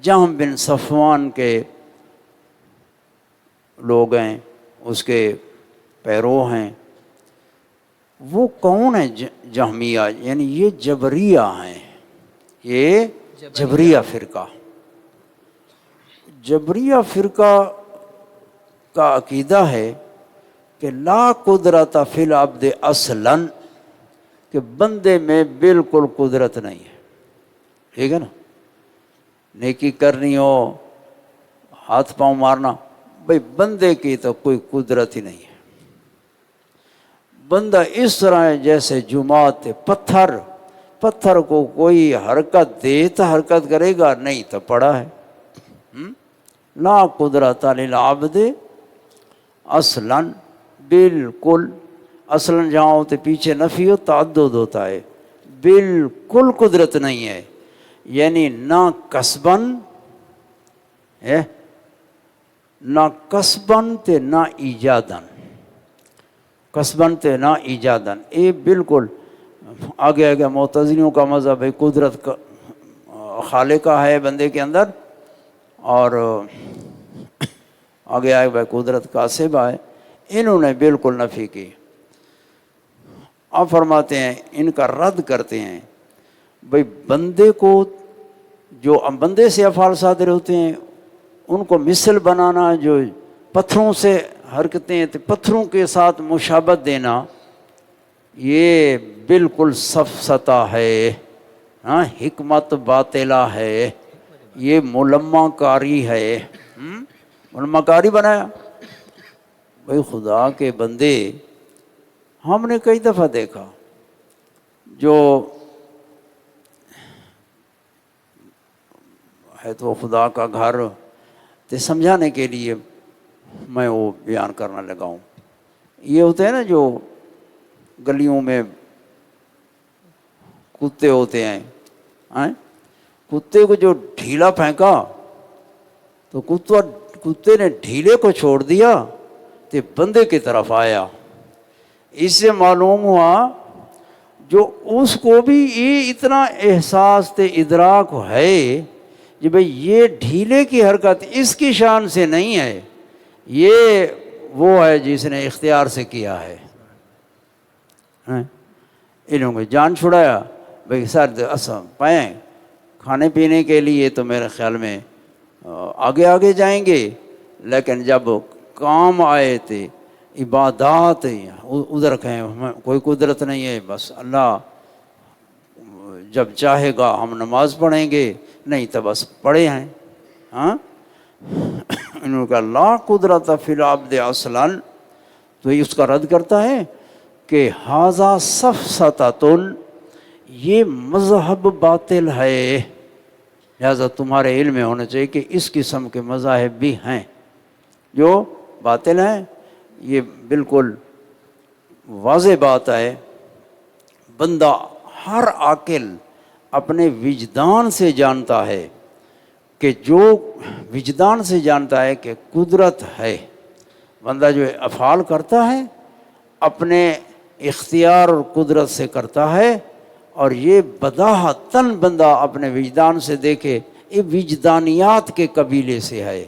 جہم بن صفوان کے لوگ ہیں، اس کے پیرو ہیں۔ وہ کون ہیں جہمیہ؟ یعنی یہ جبریہ ہیں، یہ جبریہ فرقہ۔ جبریہ فرقہ کا عقیدہ ہے کہ لا قدرت فی العبد اصلاً، کہ بندے میں بالکل قدرت نہیں ہے، ٹھیک ہے نا؟ نیکی کرنی ہو، ہاتھ پاؤں مارنا، بھئی بندے کی تو کوئی قدرت ہی نہیں ہے۔ بندہ اس طرح ہے جیسے جماعت پتھر کو کوئی حرکت دے تو حرکت کرے گا، نہیں تو پڑا ہے۔ لا قدرت للعبد اصلاً، بالکل۔ اصلاً جہاں ہوتے پیچھے نفی ہو تعدد ہوتا ہے، بالکل قدرت نہیں ہے، یعنی نہ کسباً ہے، نہ کسباً تے نہ ایجاداً، کسباً تے نہ ایجاداً۔ یہ بالکل آگے معتزلیوں کا مذہب ہے، قدرت کا خالقہ ہے بندے کے اندر، اور آگے قدرت کاسبہ ہے، انہوں نے بالکل نفی کی۔ اب فرماتے ہیں، ان کا رد کرتے ہیں، بھئی بندے کو، جو بندے سے افعال صادر ہوتے ہیں ان کو مثل بنانا، جو پتھروں سے حرکتیں پتھروں کے ساتھ مشابہت دینا، یہ بالکل سفسطہ ہے، حکمت باطلہ ہے، یہ ملمہ کاری ہے۔ ملمہ کاری بنایا۔ بھئی خدا کے بندے، ہم نے کئی دفعہ دیکھا جو ہے تو خدا کا گھر، تے سمجھانے کے لیے میں وہ بیان کرنا لگا ہوں۔ یہ ہوتے ہیں نا جو گلیوں میں کتے ہوتے ہیں، کتے کو جو ڈھیلا پھینکا تو کتے نے ڈھیلے کو چھوڑ دیا تو بندے کی طرف آیا۔ اس سے معلوم ہوا جو اس کو بھی یہ اتنا احساس تے ادراک ہے کہ بھئی یہ ڈھیلے کی حرکت اس کی شان سے نہیں ہے، یہ وہ ہے جس نے اختیار سے کیا ہے۔ انہوں نے جان چھڑایا، بھئی سر پائیں کھانے پینے کے لیے تو میرے خیال میں آگے جائیں گے، لیکن جب کام آئے تھے عبادات، ادھر کہیں کوئی قدرت نہیں ہے، بس اللہ جب چاہے گا ہم نماز پڑھیں گے، نہیں تو بس پڑھے ہیں۔ انہوں نے کہا لا قدرت فی العبد اصلاً، تو یہ اس کا رد کرتا ہے کہ ھذا سفسطۃ، یہ مذہب باطل ہے، لہذا تمہارے علم میں ہونا چاہیے کہ اس قسم کے مذاہب بھی ہیں جو باطل ہیں، یہ بالکل واضح بات ہے، بندہ ہر عاقل اپنے وجدان سے جانتا ہے کہ جو وجدان سے جانتا ہے کہ قدرت ہے، بندہ جو افعال کرتا ہے اپنے اختیار اور قدرت سے کرتا ہے، اور یہ بداہتاً بندہ اپنے وجدان سے دیکھے، یہ وجدانیات کے قبیلے سے ہے،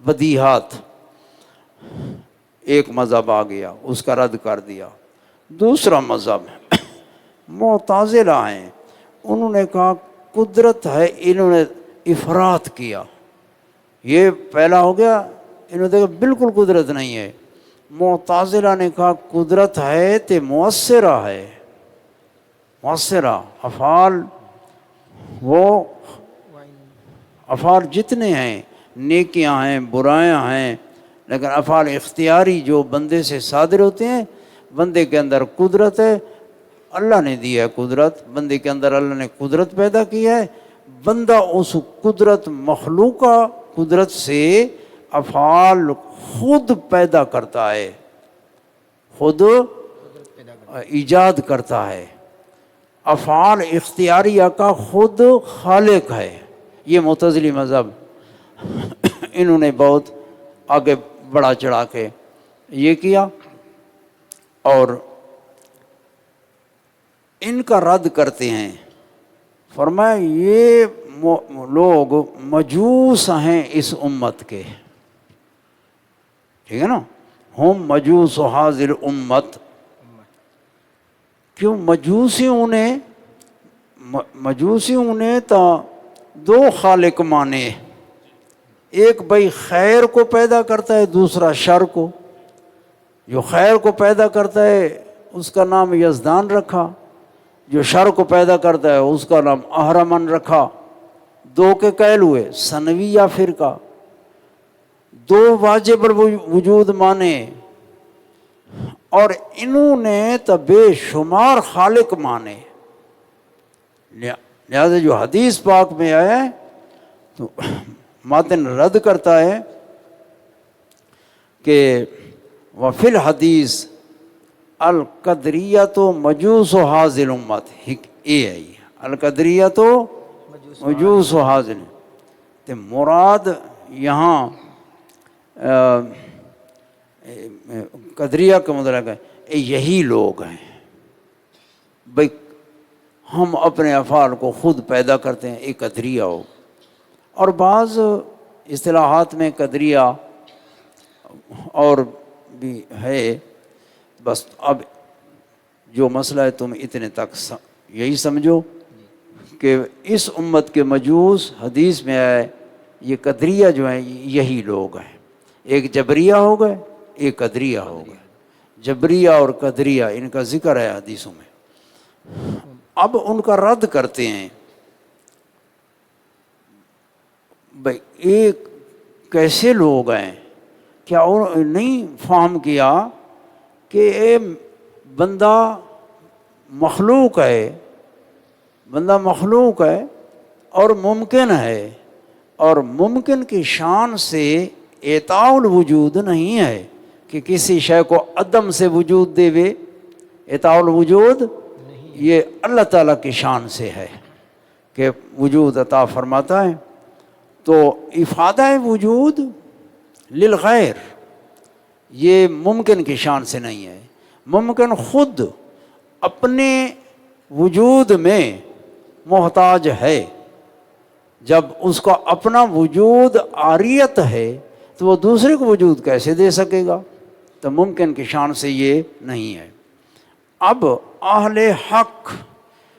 بدیہات۔ ایک مذہب آ گیا، اس کا رد کر دیا۔ دوسرا مذہب معتزلہ ہیں، انہوں نے کہا قدرت ہے، انہوں نے افراط کیا، یہ پہلا ہو گیا، انہوں نے دیکھا بالکل قدرت نہیں ہے۔ معتزلہ نے کہا قدرت ہے تے مؤثرہ ہے، مؤثرہ افعال، وہ افعال جتنے ہیں، نیکیاں ہیں، برائیاں ہیں، لیکن افعال اختیاری جو بندے سے صادر ہوتے ہیں، بندے کے اندر قدرت ہے، اللہ نے دی ہے قدرت، بندے کے اندر اللہ نے قدرت پیدا کی ہے، بندہ اس قدرت مخلوقہ قدرت سے افعال خود پیدا کرتا ہے، خود ایجاد کرتا ہے، افعال اختیاریہ کا خود خالق ہے۔ یہ معتزلی مذہب انہوں نے بہت آگے بڑھا چڑھا کے یہ کیا، اور ان کا رد کرتے ہیں، فرمایا یہ لوگ مجوس ہیں اس امت کے، ٹھیک ہے نا، ہم مجوس حاضر امت، کیوں مجوسیوں نے تو دو خالق مانے، ایک بھائی خیر کو پیدا کرتا ہے، دوسرا شر کو۔ جو خیر کو پیدا کرتا ہے اس کا نام یزدان رکھا، جو شر کو پیدا کرتا ہے اس کا نام اہرمن رکھا۔ دو کے قائل ہوئے، ثنویہ فرقہ، دو واجب الوجود مانے، اور انہوں نے تو بے شمار خالق مانے۔ لہذا جو حدیث پاک میں آیا ہے تو ماتن رد کرتا ہے کہ وفی الحدیث القدریۃ مجوس حاضر امت، یہ ہے القدریۃ مجوس حاضر، تو مراد یہاں قدریہ کا مطلب ہے یہی لوگ ہیں، بھئی ہم اپنے افعال کو خود پیدا کرتے ہیں، ایک قدریہ ہو۔ اور بعض اصطلاحات میں قدریہ اور بھی ہے، بس اب جو مسئلہ ہے تم اتنے تک یہی سمجھو کہ اس امت کے مجوس حدیث میں آئے، یہ قدریہ جو ہیں یہی لوگ ہیں، ایک جبریہ ہو گئے، ایک قدریہ ہو گئے، جبریہ اور قدریہ ان کا ذکر ہے حدیثوں میں۔ اب ان کا رد کرتے ہیں، بھائی ایک کیسے لوگ ہیں، کیا انہوں نے نہیں فہم کیا کہ اے بندہ مخلوق ہے، بندہ مخلوق ہے اور ممکن ہے، اور ممکن کی شان سے اعطاء الوجود نہیں ہے کہ کسی شے کو عدم سے وجود دے وے، اعطاء الوجود یہ اللہ تعالیٰ کی شان سے ہے کہ وجود عطا فرماتا ہے۔ تو افادہ وجود للغیر یہ ممکن کی شان سے نہیں ہے، ممکن خود اپنے وجود میں محتاج ہے، جب اس کا اپنا وجود عاریت ہے تو وہ دوسرے کو وجود کیسے دے سکے گا؟ تو ممکن کی شان سے یہ نہیں ہے۔ اب اہل حق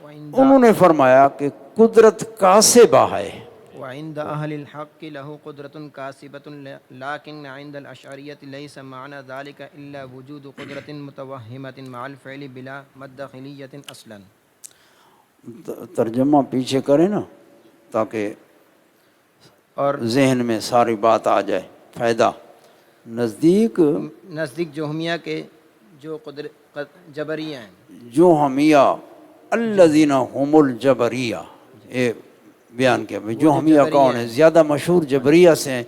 انہوں نے فرمایا کہ قدرت کاسبہ ہے، وعند أهل الحق له قدرة كاسبة لكن عند الأشعرية ليس معنى ذلك إلا وجود قدرة متوهمة مع الفعل بلا مدخلية أصلا۔ ترجمہ پیچھے کریں نا تاکہ اور ذہن میں ساری بات آ جائے، فائدہ۔ نزدیک جوہمیہ کے جو جبریہ ہیں، جوہمیہ الذین هم الجبریہ، یہ بیان کیا۔ جوہمیہ کون ہے؟ زیادہ مشہور جبریہ سے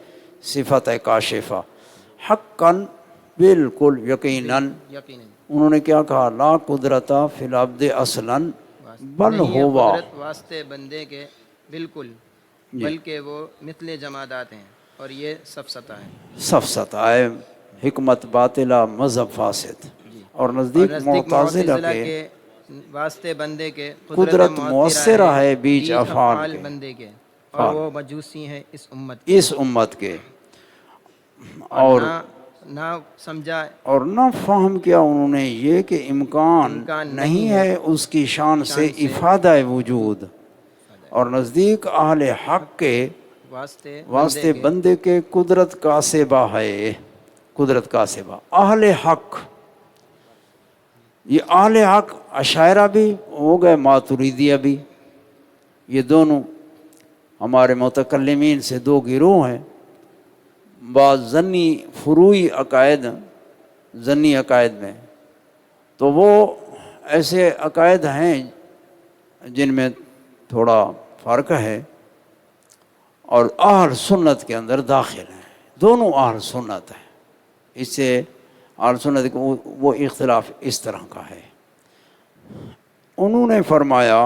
صفت ہے کاشفہ، حقاً بالکل یقیناً انہوں نے کیا کہا؟ لا قدرتا فی العبد اصلا بل نہیں ہے ہوا، قدرت واسطے بندے کے بالکل، بلکہ وہ مثل جمادات ہیں اور یہ سفسطہ ہے. سفسطہ ہے، حکمت باطلہ، مذہب فاسد. جی. اور اور نزدیک نزدیک معتزلہ معتزلہ کے کے واسطے بندے کے قدرت مؤثرہ ہے بیچ بیچ افعال افعال کے، بندے کے، اور فعال وہ مجوسی ہیں اس امت کے، اس امت کے. اور اور نہ سمجھا اور نہ فہم کیا انہوں نے یہ کہ امکان نہیں ہے اس کی شان سے افادہ وجود. اور نزدیک اہل حق کے واسطے بندے کے قدرت کاسبہ ہے، قدرت کاسبہ. اہل حق، یہ اہل حق اشاعرہ بھی ہو گئے، ماتریدیہ بھی. یہ دونوں ہمارے متکلمین سے دو گروہ ہیں. بعض ظنی فروعی عقائد، ظنی عقائد میں تو وہ ایسے عقائد ہیں جن میں تھوڑا فرق ہے، اور اہل سنت کے اندر داخل ہیں. دونوں اہل سنت ہیں. اس سے اہل سنت کو وہ اختلاف اس طرح کا ہے. انہوں نے فرمایا،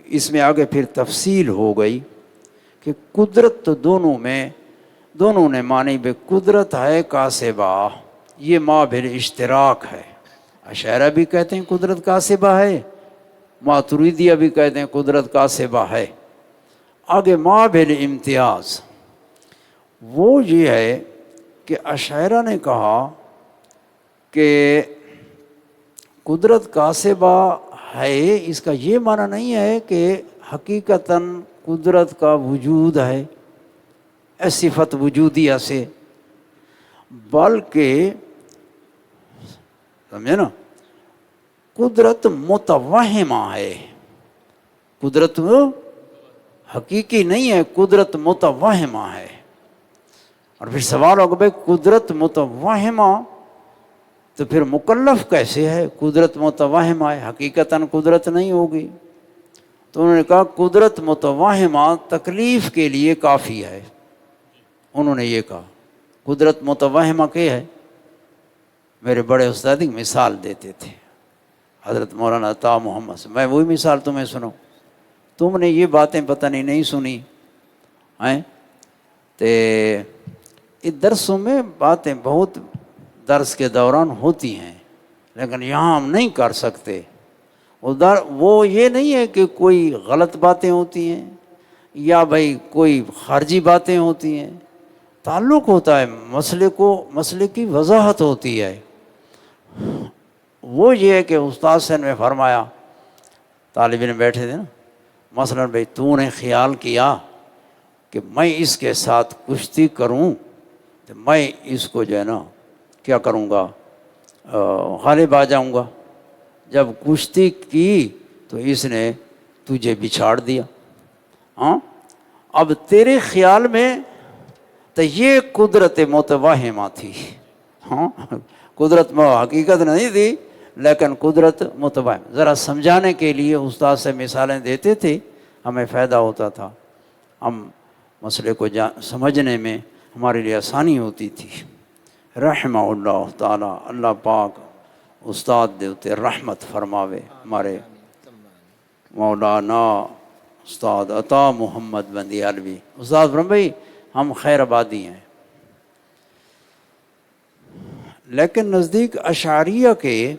اس میں آگے پھر تفصیل ہو گئی کہ قدرت تو دونوں نے مانی بے قدرت ہے کاسبہ، یہ ما بالاشتراک ہے. اشاعرہ بھی کہتے ہیں قدرت کاسبہ ہے، ماتریدیہ بھی کہتے ہیں قدرت کاسبہ ہے. آگے ما بالامتیاز، وہ یہ ہے کہ اشاعرہ نے کہا کہ قدرت کاسبہ ہے، اس کا یہ معنی نہیں ہے کہ حقیقتاً قدرت کا وجود ہے صفت وجودیہ سے، بلکہ سمجھے نا، قدرت متوہمہ ہے. قدرت حقیقی نہیں ہے، قدرت متوہمہ ہے. اور پھر سوال ہوگا بھائی قدرت متوہمہ تو پھر مکلف کیسے ہے؟ قدرت متوہمہ ہے، حقیقتاً قدرت نہیں ہوگی. تو انہوں نے کہا قدرت متوہمہ تکلیف کے لیے کافی ہے. انہوں نے یہ کہا قدرت متوہمہ کیا ہے. میرے بڑے استاد ایک مثال دیتے تھے، حضرت مولانا عطا محمد سے. میں وہی مثال تمہیں سناؤں، تم نے یہ باتیں پتہ نہیں سنی ہیں. اس درسوں میں باتیں بہت درس کے دوران ہوتی ہیں، لیکن یہاں ہم نہیں کر سکتے. وہ یہ نہیں ہے کہ کوئی غلط باتیں ہوتی ہیں یا بھائی کوئی خارجی باتیں ہوتی ہیں. تعلق ہوتا ہے مسئلے کی وضاحت ہوتی ہے. وہ یہ ہے کہ استاد سے نے فرمایا، طالب علم بیٹھے تھے نا، مثلا بھائی تو نے خیال کیا کہ میں اس کے ساتھ کشتی کروں تو میں اس کو جو ہے نا کیا کروں گا، غالب آ جاؤں گا. جب کشتی کی تو اس نے تجھے بچھاڑ دیا. ہاں، اب تیرے خیال میں تو یہ قدرت متوہمہ تھی. ہاں، قدرت حقیقت نہیں تھی لیکن قدرت متوہم. ذرا سمجھانے کے لیے استاد سے مثالیں دیتے تھے، ہمیں فائدہ ہوتا تھا، ہم مسئلے کو سمجھنے میں ہمارے لیے آسانی ہوتی تھی. رحمہ اللہ تعالیٰ، اللہ پاک استاد دیوتے رحمت فرماوے. ہمارے مولانا استاد عطا محمد بندیالوی استاد بھائی، ہم خیر آبادی ہیں، لیکن نزدیک اشعریہ کے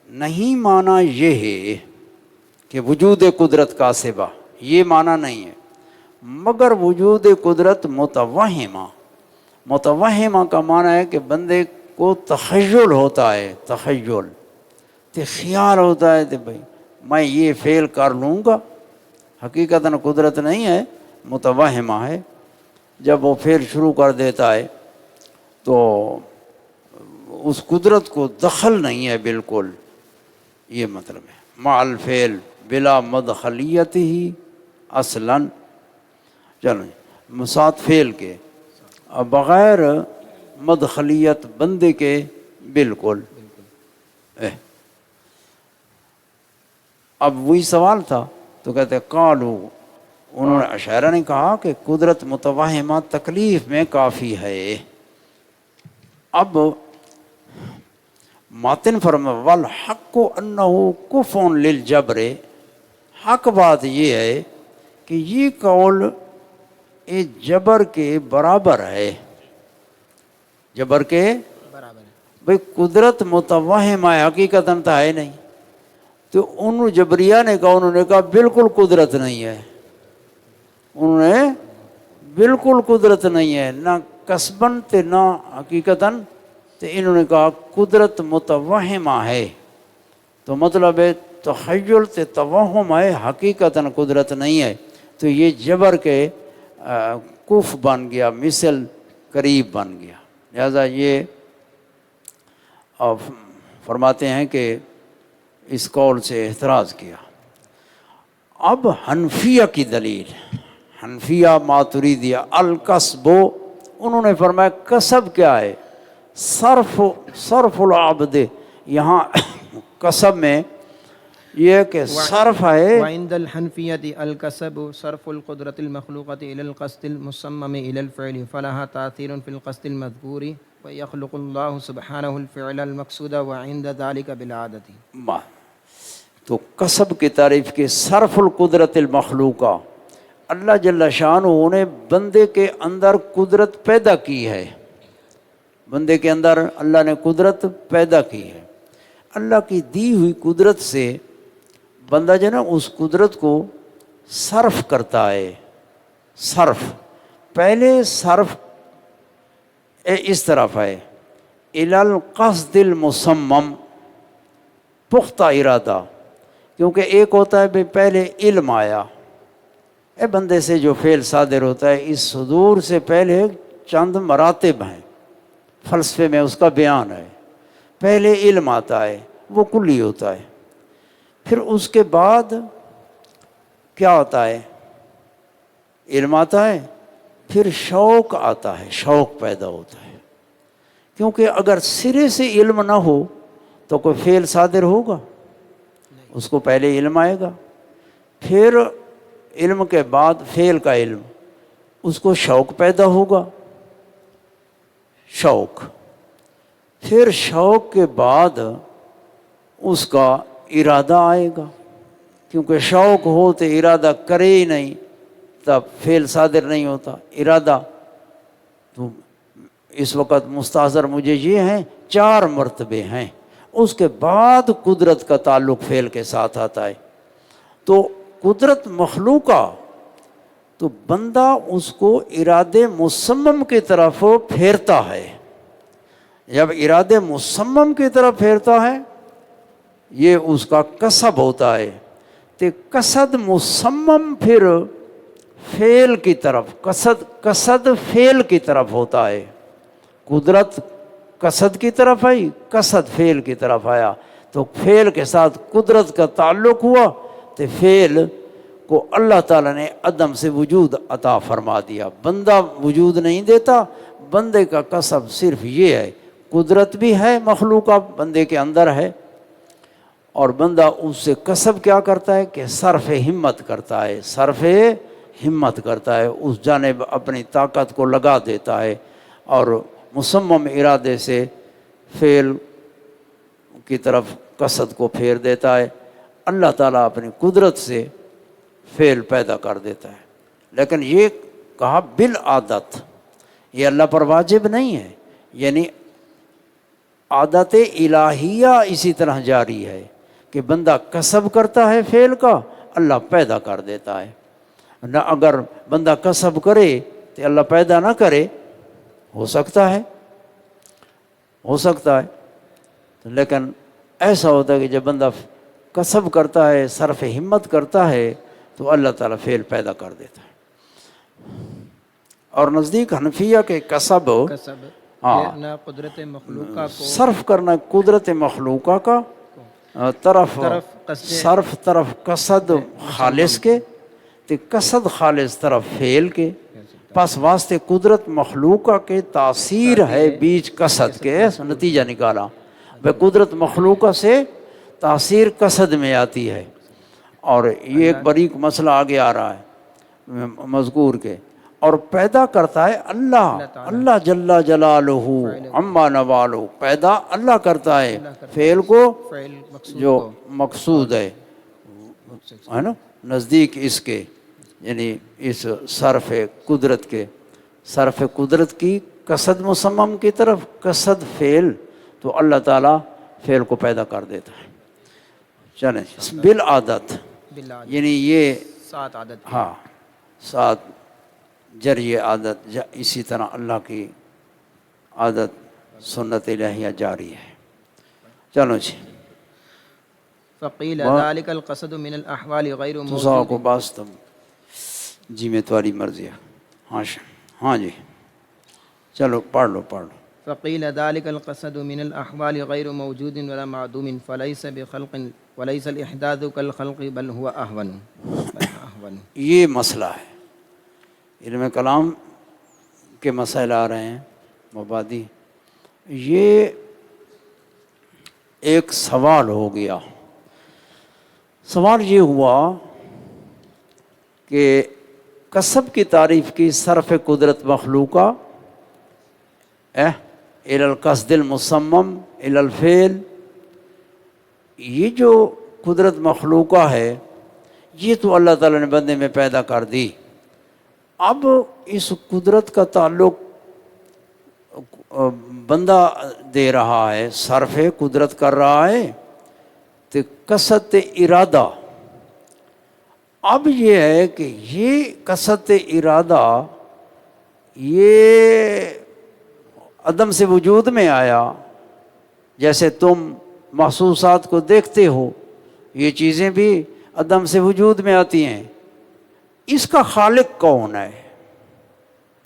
نہیں معنی یہ ہے کہ وجود قدرت کاسبہ، یہ معنی نہیں ہے، مگر وجود قدرت متوہمہ کا معنی ہے کہ بندے کو تخیل ہوتا ہے، خیال ہوتا ہے کہ بھائی میں یہ فعل کر لوں گا. حقیقتاً قدرت نہیں ہے، متوہمہ ہے. جب وہ فعل شروع کر دیتا ہے تو اس قدرت کو دخل نہیں ہے بالکل، یہ مطلب ہے. مع الفعل بلا مدخلیت ہی اصلاً، چلو ساتھ فعل کے بغیر مدخلیت بندے کے بالکل. اب وہی سوال تھا تو کہتے قالو، انہوں نے اشاعرہ نے کہا کہ قدرت متوہمہ تکلیف میں کافی ہے. اب ماتن فرما والحق انہ کفون للجبر، حق بات یہ ہے کہ یہ قول جبر کے برابر ہے، جبر کے برابر ہے. بھئی قدرت متوہم ہے، حقیقتاً تو ہے نہیں. تو ان جبریہ نے کہا، انہوں نے کہا بالکل قدرت نہیں ہے، انہوں نے بالکل قدرت نہیں ہے، نہ قصباً تے نہ حقیقتاً. تو انہوں نے کہا قدرت متوہمہ ہے، تو مطلب ہے تخیل تے توہم ہے، حقیقتاً قدرت نہیں ہے. تو یہ جبر کے کف بن گیا، مثل قریب بن گیا. لہذا یہ فرماتے ہیں کہ اس قول سے اعتراض کیا. اب حنفیہ کی دلیل، حنفیہ ماتریدیہ الکسب، انہوں نے فرمایا کسب کیا ہے؟ صرف العبد. یہاں کسب میں یہ کہ صرف ہے. وعند الحنفية الكسب صرف القدرة المخلوقة إلى القصد المصمم إلى الفعل فلها تأثير في القصد المذكور ويخلق الله سبحانه الفعل المقصود وعند ذلك بالعادة. تو کسب کی تعریف کی صرف القدرت المخلوقہ، اللہ جل شانہ نے بندے کے اندر قدرت پیدا کی ہے، بندے کے اندر اللہ نے قدرت پیدا کی ہے. اللہ کی دی ہوئی قدرت سے بندہ جو ہے نا اس قدرت کو صرف کرتا ہے. صرف پہلے صرف اس طرف ہے الی القصد المصمم، پختہ ارادہ. کیونکہ ایک ہوتا ہے پہلے علم آیا، بندے سے جو فعل صادر ہوتا ہے اس صدور سے پہلے چند مراتب ہیں، فلسفے میں اس کا بیان ہے. پہلے علم آتا ہے، وہ کلی ہوتا ہے. پھر اس کے بعد کیا ہوتا ہے؟ علم آتا ہے، پھر شوق آتا ہے، شوق پیدا ہوتا ہے. کیونکہ اگر سرے سے علم نہ ہو تو کوئی فعل صادر ہوگا؟ اس کو پہلے علم آئے گا، پھر علم کے بعد فعل کا علم، اس کو شوق پیدا ہوگا، شوق. پھر شوق کے بعد اس کا ارادہ آئے گا، کیونکہ شوق ہو تو ارادہ کرے ہی نہیں تب فعل صادر نہیں ہوتا. ارادہ تو اس وقت مستحضر مجھے یہ ہیں 4 مرتبے ہیں. اس کے بعد قدرت کا تعلق فعل کے ساتھ آتا ہے. تو قدرت مخلوقہ، تو بندہ اس کو ارادے مصمم کی طرف پھیرتا ہے. جب ارادے مصمم کی طرف پھیرتا ہے یہ اس کا کسب ہوتا ہے. تو قصد مصمم پھر فعل کی طرف، قصد فعل کی طرف ہوتا ہے. قدرت قصد کی طرف آئی، قصد فعل کی طرف آیا، تو فعل کے ساتھ قدرت کا تعلق ہوا تو فعل کو اللہ تعالیٰ نے عدم سے وجود عطا فرما دیا. بندہ وجود نہیں دیتا، بندے کا کسب صرف یہ ہے. قدرت بھی ہے مخلوقہ بندے کے اندر ہے، اور بندہ اس سے کسب کیا کرتا ہے کہ صرف ہمت کرتا ہے، صرف ہمت کرتا ہے، اس جانب اپنی طاقت کو لگا دیتا ہے اور مصمم ارادے سے فعل کی طرف قصد کو پھیر دیتا ہے. اللہ تعالیٰ اپنی قدرت سے فعل پیدا کر دیتا ہے. لیکن یہ کہا بالعادت، یہ اللہ پر واجب نہیں ہے، یعنی عادت الہیہ اسی طرح جاری ہے کہ بندہ کسب کرتا ہے فعل کا، اللہ پیدا کر دیتا ہے. نہ اگر بندہ کسب کرے تو اللہ پیدا نہ کرے، ہو سکتا ہے، ہو سکتا ہے. لیکن ایسا ہوتا ہے کہ جب بندہ کسب کرتا ہے، صرف ہمت کرتا ہے، تو اللہ تعالیٰ فعل پیدا کر دیتا ہے. اور نزدیک حنفیہ کے کسب نہ قدرت مخلوقہ کو صرف کرنا قدرت مخلوقہ کا طرف صرف طرف قصد خالص کے، تو قصد خالص طرف فعل کے، پس واسطے قدرت مخلوقہ کے تاثیر ہے بیچ قصد کے. نتیجہ نکالا بے قدرت مخلوقہ سے تاثیر قصد میں آتی ہے. اور یہ ایک باریک مسئلہ آگے آ رہا ہے مذکور کے. اور پیدا کرتا ہے اللہ، اللہ جل جلالہ عما نوالہ، پیدا اللہ کرتا ہے فعل کو فعل مقصود جو کو مقصود ہے نا، نزدیک اس کے، یعنی اس صرف قدرت کے، صرف قدرت کی قصد مصمم کی طرف، قصد فعل، تو اللہ تعالیٰ فعل کو پیدا کر دیتا ہے۔ چلیں بالعادت، بالعادت، یعنی یہ 7 عادت، ہاں 7 جری عادت، اسی طرح اللہ کی عادت سنت الہیہ جاری ہے۔ چلو جی، فقیل ذلك القصد من الاحوال غیر تو کو موجود، باس تم جی میں تمہاری مرضی ہے۔ ہاں جی چلو پڑھ لو۔ فقیل ذلك القصد من الاحوال غیر موجود ولا معدوم فليس بخلق وليس الاحداث كالخلق بل هو اهون۔ یہ مسئلہ ہے، علم کلام کے مسائل آ رہے ہیں مبادی، یہ ایک سوال ہو گیا۔ سوال یہ ہوا کہ کسب کی تعریف کی صرف قدرت مخلوقہ الی القصد المصمم الی الفعل، یہ جو قدرت مخلوقہ ہے یہ تو اللہ تعالیٰ نے بندے میں پیدا کر دی، اب اس قدرت کا تعلق بندہ دے رہا ہے، صرف قدرت کر رہا ہے، تو قصد ارادہ، اب یہ ہے کہ یہ قصد ارادہ یہ عدم سے وجود میں آیا، جیسے تم محسوسات کو دیکھتے ہو، یہ چیزیں بھی عدم سے وجود میں آتی ہیں، اس کا خالق کون ہے؟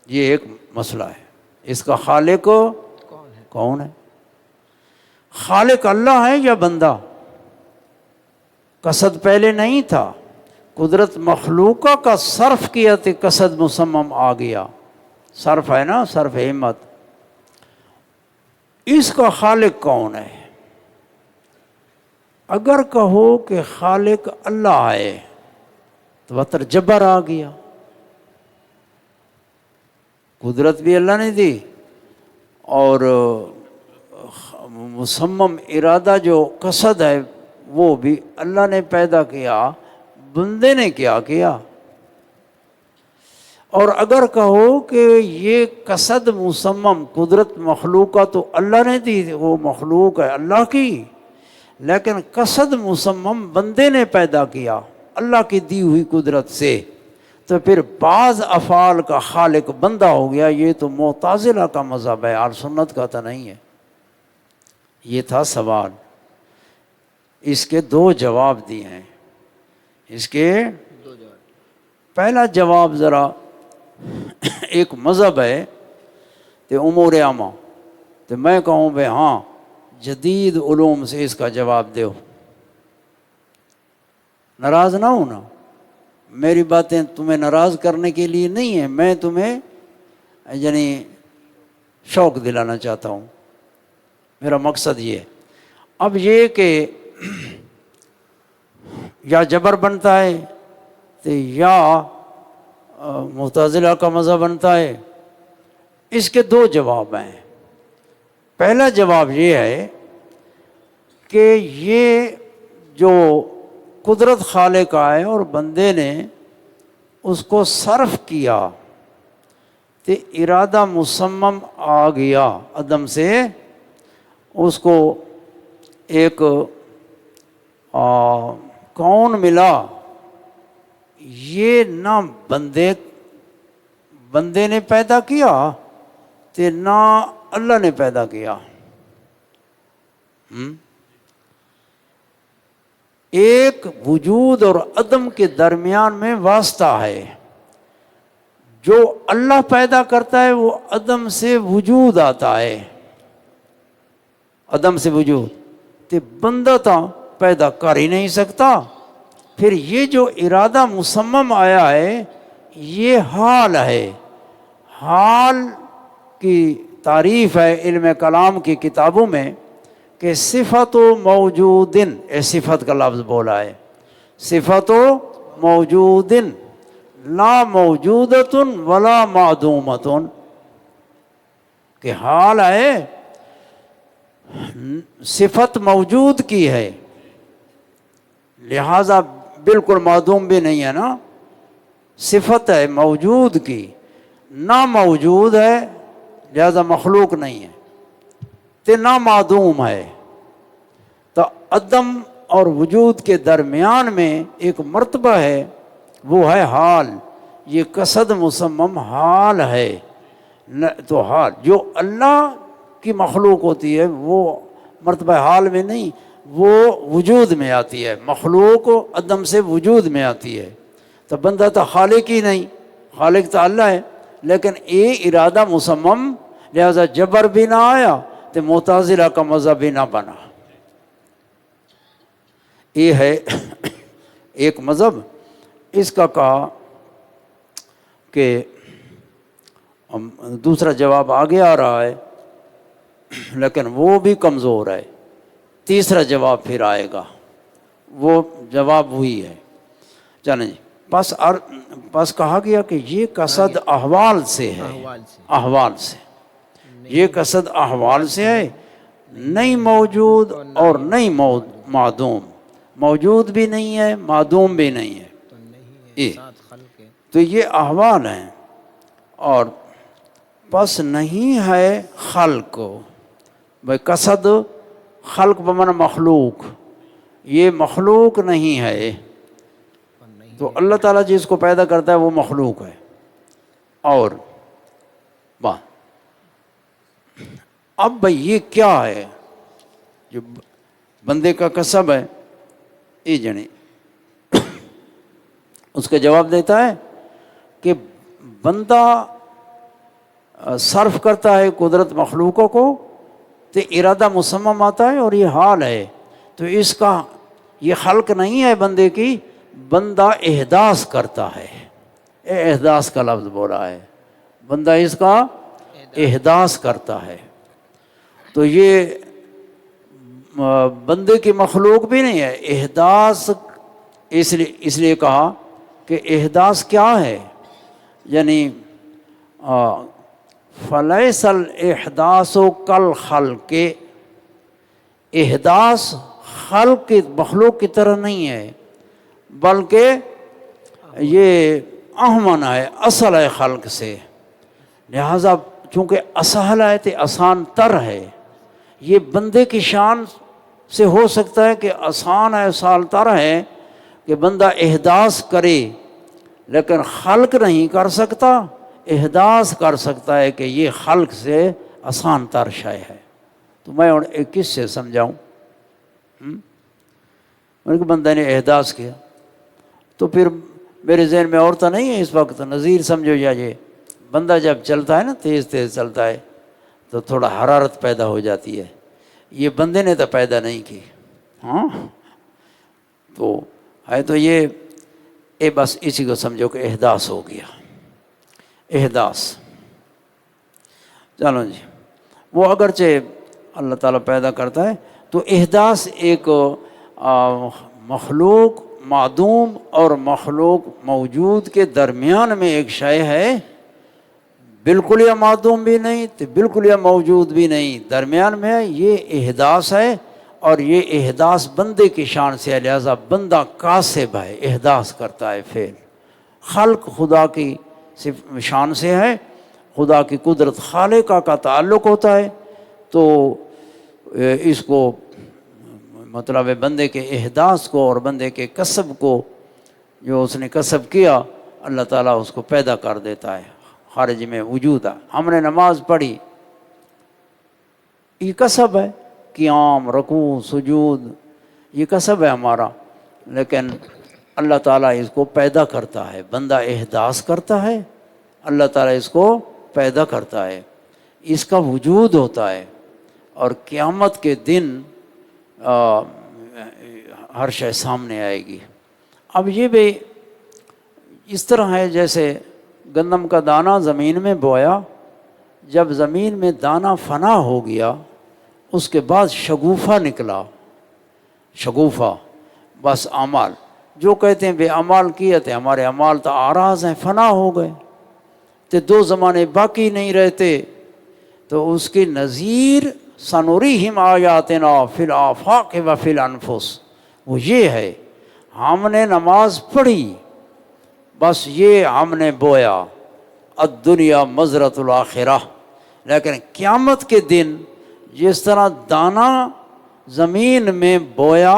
یہ ایک مسئلہ ہے، اس کا خالق کون ہے؟ خالق اللہ ہے یا بندہ؟ قصد پہلے نہیں تھا، قدرت مخلوقہ کا صرف کیا تو قصد مصمم آ گیا، صرف ہے نا، صرف ہمت، اس کا خالق کون ہے؟ اگر کہو کہ خالق اللہ ہے تو وتر جبر آ گیا، قدرت بھی اللہ نے دی اور مصمم ارادہ جو قصد ہے وہ بھی اللہ نے پیدا کیا، بندے نے کیا کیا؟ اور اگر کہو کہ یہ قصد مصمم قدرت مخلوقہ تو اللہ نے دی، وہ مخلوق ہے اللہ کی، لیکن قصد مصمم بندے نے پیدا کیا اللہ کی دی ہوئی قدرت سے، تو پھر بعض افعال کا خالق بندہ ہو گیا۔ یہ تو معتزلہ کا مذہب ہے، اہل سنت کا تو نہیں ہے۔ یہ تھا سوال، اس کے 2 جواب دیے ہیں۔ اس کے پہلا جواب ذرا ایک مذہب ہے تو امور عامہ، تو میں کہوں بھائی ہاں جدید علوم سے اس کا جواب دو، ناراض نہ ہونا، میری باتیں تمہیں ناراض کرنے کے لیے نہیں ہیں، میں تمہیں یعنی شوق دلانا چاہتا ہوں، میرا مقصد یہ ہے۔ اب یہ کہ یا جبر بنتا ہے تو یا معتزلہ کا مذہب بنتا ہے، اس کے 2 جواب ہیں۔ پہلا جواب یہ ہے کہ یہ جو قدرت خالق آئے اور بندے نے اس کو صرف کیا تو ارادہ مصمم آ گیا، عدم سے اس کو ایک کون ملا، یہ نہ بندے نے پیدا کیا تو نہ اللہ نے پیدا کیا۔ ایک وجود اور عدم کے درمیان میں واسطہ ہے، جو اللہ پیدا کرتا ہے وہ عدم سے وجود آتا ہے، عدم سے وجود، تو بندہ تو پیدا کر ہی نہیں سکتا۔ پھر یہ جو ارادہ مصمم آیا ہے یہ حال ہے، حال کی تعریف ہے علم کلام کی کتابوں میں کہ صفت و موجودن، صفت کا لفظ بولا ہے، صفت و موجودن لا موجودۃ ولا معدومۃ، کہ حال ہے صفت موجود کی ہے، لہذا بالکل معدوم بھی نہیں ہے نا، صفت ہے موجود کی، نہ موجود ہے لہذا مخلوق نہیں ہے، تو نہ معدوم ہے، تو عدم اور وجود کے درمیان میں ایک مرتبہ ہے، وہ ہے حال، یہ قصد مسمم حال ہے، تو حال جو اللہ کی مخلوق ہوتی ہے وہ مرتبہ حال میں نہیں، وہ وجود میں آتی ہے، مخلوق عدم سے وجود میں آتی ہے، تو بندہ تو خالق ہی نہیں، خالق تو اللہ ہے، لیکن یہ ارادہ مسمم، لہذا جبر بھی نہ آیا تو معتزلہ کا مذہب بھی نہ بنا۔ یہ ہے ایک مذہب، اس کا کہا کہ دوسرا جواب آگے آ رہا ہے لیکن وہ بھی کمزور ہے، تیسرا جواب پھر آئے گا، وہ جواب وہی ہے۔ چلیں جی، بس کہا گیا کہ یہ قصد احوال سے ہے، احوال سے، یہ قصد احوال سے ہے، نہیں موجود اور نہیں معدوم، موجود بھی نہیں ہے معدوم بھی نہیں ہے، تو یہ احوال ہیں، اور پس نہیں ہے خلق، بھائی قصد خلق بمعنی مخلوق، یہ مخلوق نہیں ہے، تو اللہ تعالیٰ جس کو پیدا کرتا ہے وہ مخلوق ہے، اور اب بھائی یہ کیا ہے جو بندے کا کسب ہے، یہ جنے اس کا جواب دیتا ہے کہ بندہ صرف کرتا ہے قدرت مخلوقوں کو تو ارادہ مسمم آتا ہے، اور یہ حال ہے، تو اس کا یہ خلق نہیں ہے بندے کی، بندہ احداث کرتا ہے، احداث کا لفظ بولا ہے، بندہ اس کا احداث کرتا ہے، تو یہ بندے کی مخلوق بھی نہیں ہے، احداث اس لیے کہا کہ احداث کیا ہے، یعنی فلیس الاحداث کالخلق، احداث خلق کی مخلوق کی طرح نہیں ہے، بلکہ یہ اہون ہے، اصل ہے خلق سے، لہذا چونکہ اسہل ہے تو آسان تر ہے، یہ بندے کی شان سے ہو سکتا ہے کہ آسان ہے، آسان تر ہے کہ بندہ احداث کرے، لیکن خلق نہیں کر سکتا، احداث کر سکتا ہے کہ یہ خلق سے آسان تر شے ہے۔ تو میں ایک کس سے سمجھاؤں، کہ بندہ نے احداث کیا، تو پھر میرے ذہن میں اور تو نہیں ہے اس وقت، نظیر سمجھو، یا یہ بندہ جب چلتا ہے نا، تیز تیز چلتا ہے تو تھوڑا حرارت پیدا ہو جاتی ہے، یہ بندے نے تو پیدا نہیں کی، ہاں، تو ہے تو یہ بس اسی کو سمجھو کہ احداث ہو گیا، احداث۔ چلو جی، وہ اگرچہ اللہ تعالیٰ پیدا کرتا ہے، تو احداث ایک مخلوق معدوم اور مخلوق موجود کے درمیان میں ایک شے ہے، بالکل یا معدوم بھی نہیں تو بالکل یا موجود بھی نہیں، درمیان میں ہے، یہ احداث ہے، اور یہ احداث بندے کی شان سے ہے، لہذا بندہ کاسب ہے، احداث کرتا ہے فعل، خلق خدا کی شان سے ہے، خدا کی قدرت خالقہ کا تعلق ہوتا ہے، تو اس کو مطلب ہے بندے کے احداث کو اور بندے کے کسب کو، جو اس نے کسب کیا اللہ تعالیٰ اس کو پیدا کر دیتا ہے، خارج میں وجود ہے۔ ہم نے نماز پڑھی، یہ کسب ہے، قیام، رکوع، سجود، یہ کسب ہے ہمارا، لیکن اللہ تعالیٰ اس کو پیدا کرتا ہے، بندہ احداث کرتا ہے، اللہ تعالیٰ اس کو پیدا کرتا ہے، اس کا وجود ہوتا ہے، اور قیامت کے دن ہر شے سامنے آئے گی۔ اب یہ بھی اس طرح ہے جیسے گندم کا دانہ زمین میں بویا، جب زمین میں دانہ فنا ہو گیا، اس کے بعد شگوفہ نکلا، شگوفہ بس اعمال، جو کہتے ہیں بے اعمال کیے تھے، ہمارے اعمال تو آراز ہیں، فنا ہو گئے، تو دو زمانے باقی نہیں رہتے، تو اس کی نظیر سنوریہم آیاتنا فی الآفاق و فی الانفس، وہ یہ ہے ہم نے نماز پڑھی، بس یہ ہم نے بویا، الدنیا مزرعۃ الآخرہ، لیکن قیامت کے دن جس طرح دانا زمین میں بویا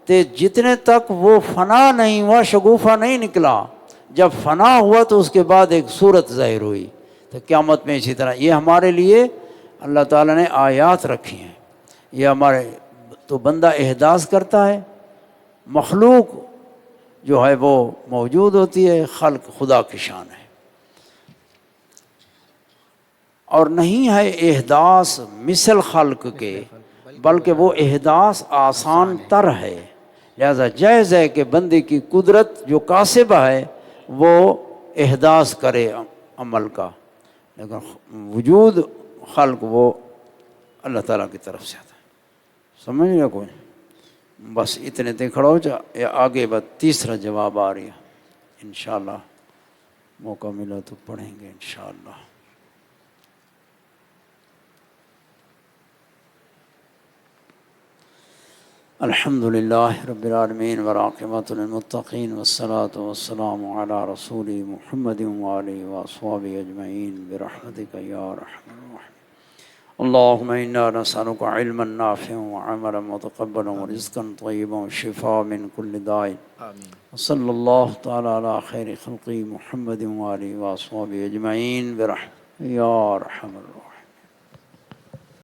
تے جتنے تک وہ فنا نہیں ہوا، شگوفہ نہیں نکلا، جب فنا ہوا تو اس کے بعد ایک صورت ظاہر ہوئی، تو قیامت میں اسی طرح یہ ہمارے لیے اللہ تعالیٰ نے آیات رکھی ہیں، یہ ہمارے تو بندہ احداث کرتا ہے، مخلوق جو ہے وہ موجود ہوتی ہے، خلق خدا کی شان ہے، اور نہیں ہے احداث مثل خلق کے، بلکہ وہ احداث آسان تر ہے، لہذا جائز ہے کہ بندے کی قدرت جو کاسبہ ہے وہ احداث کرے عمل کا، لیکن وجود خلق وہ اللہ تعالیٰ کی طرف سے آتا ہے، سمجھ لیا کوئی؟ بس اتنے تے کھڑا ہو جا، یا آگے بات تیسرا جواب آ رہی ہے، انشاءاللہ موقع ملا تو پڑھیں گے انشاءاللہ۔ الحمد للہ رب العالمین والعاقبۃ للمتقین والصلاۃ والسلام علی رسول محمد وآلہ وأصحابہ اجمعین برحمتک یا ارحم الراحمین۔ اللہم انا نسألک علما نافعا وعملا متقبلا ورزقا طیبا وشفاء من کل داء، وصلی اللہ تعالی علی خیر خلقہ محمد وآلہ وأصحابہ اجمعین برحمتک یا ارحم الراحمین۔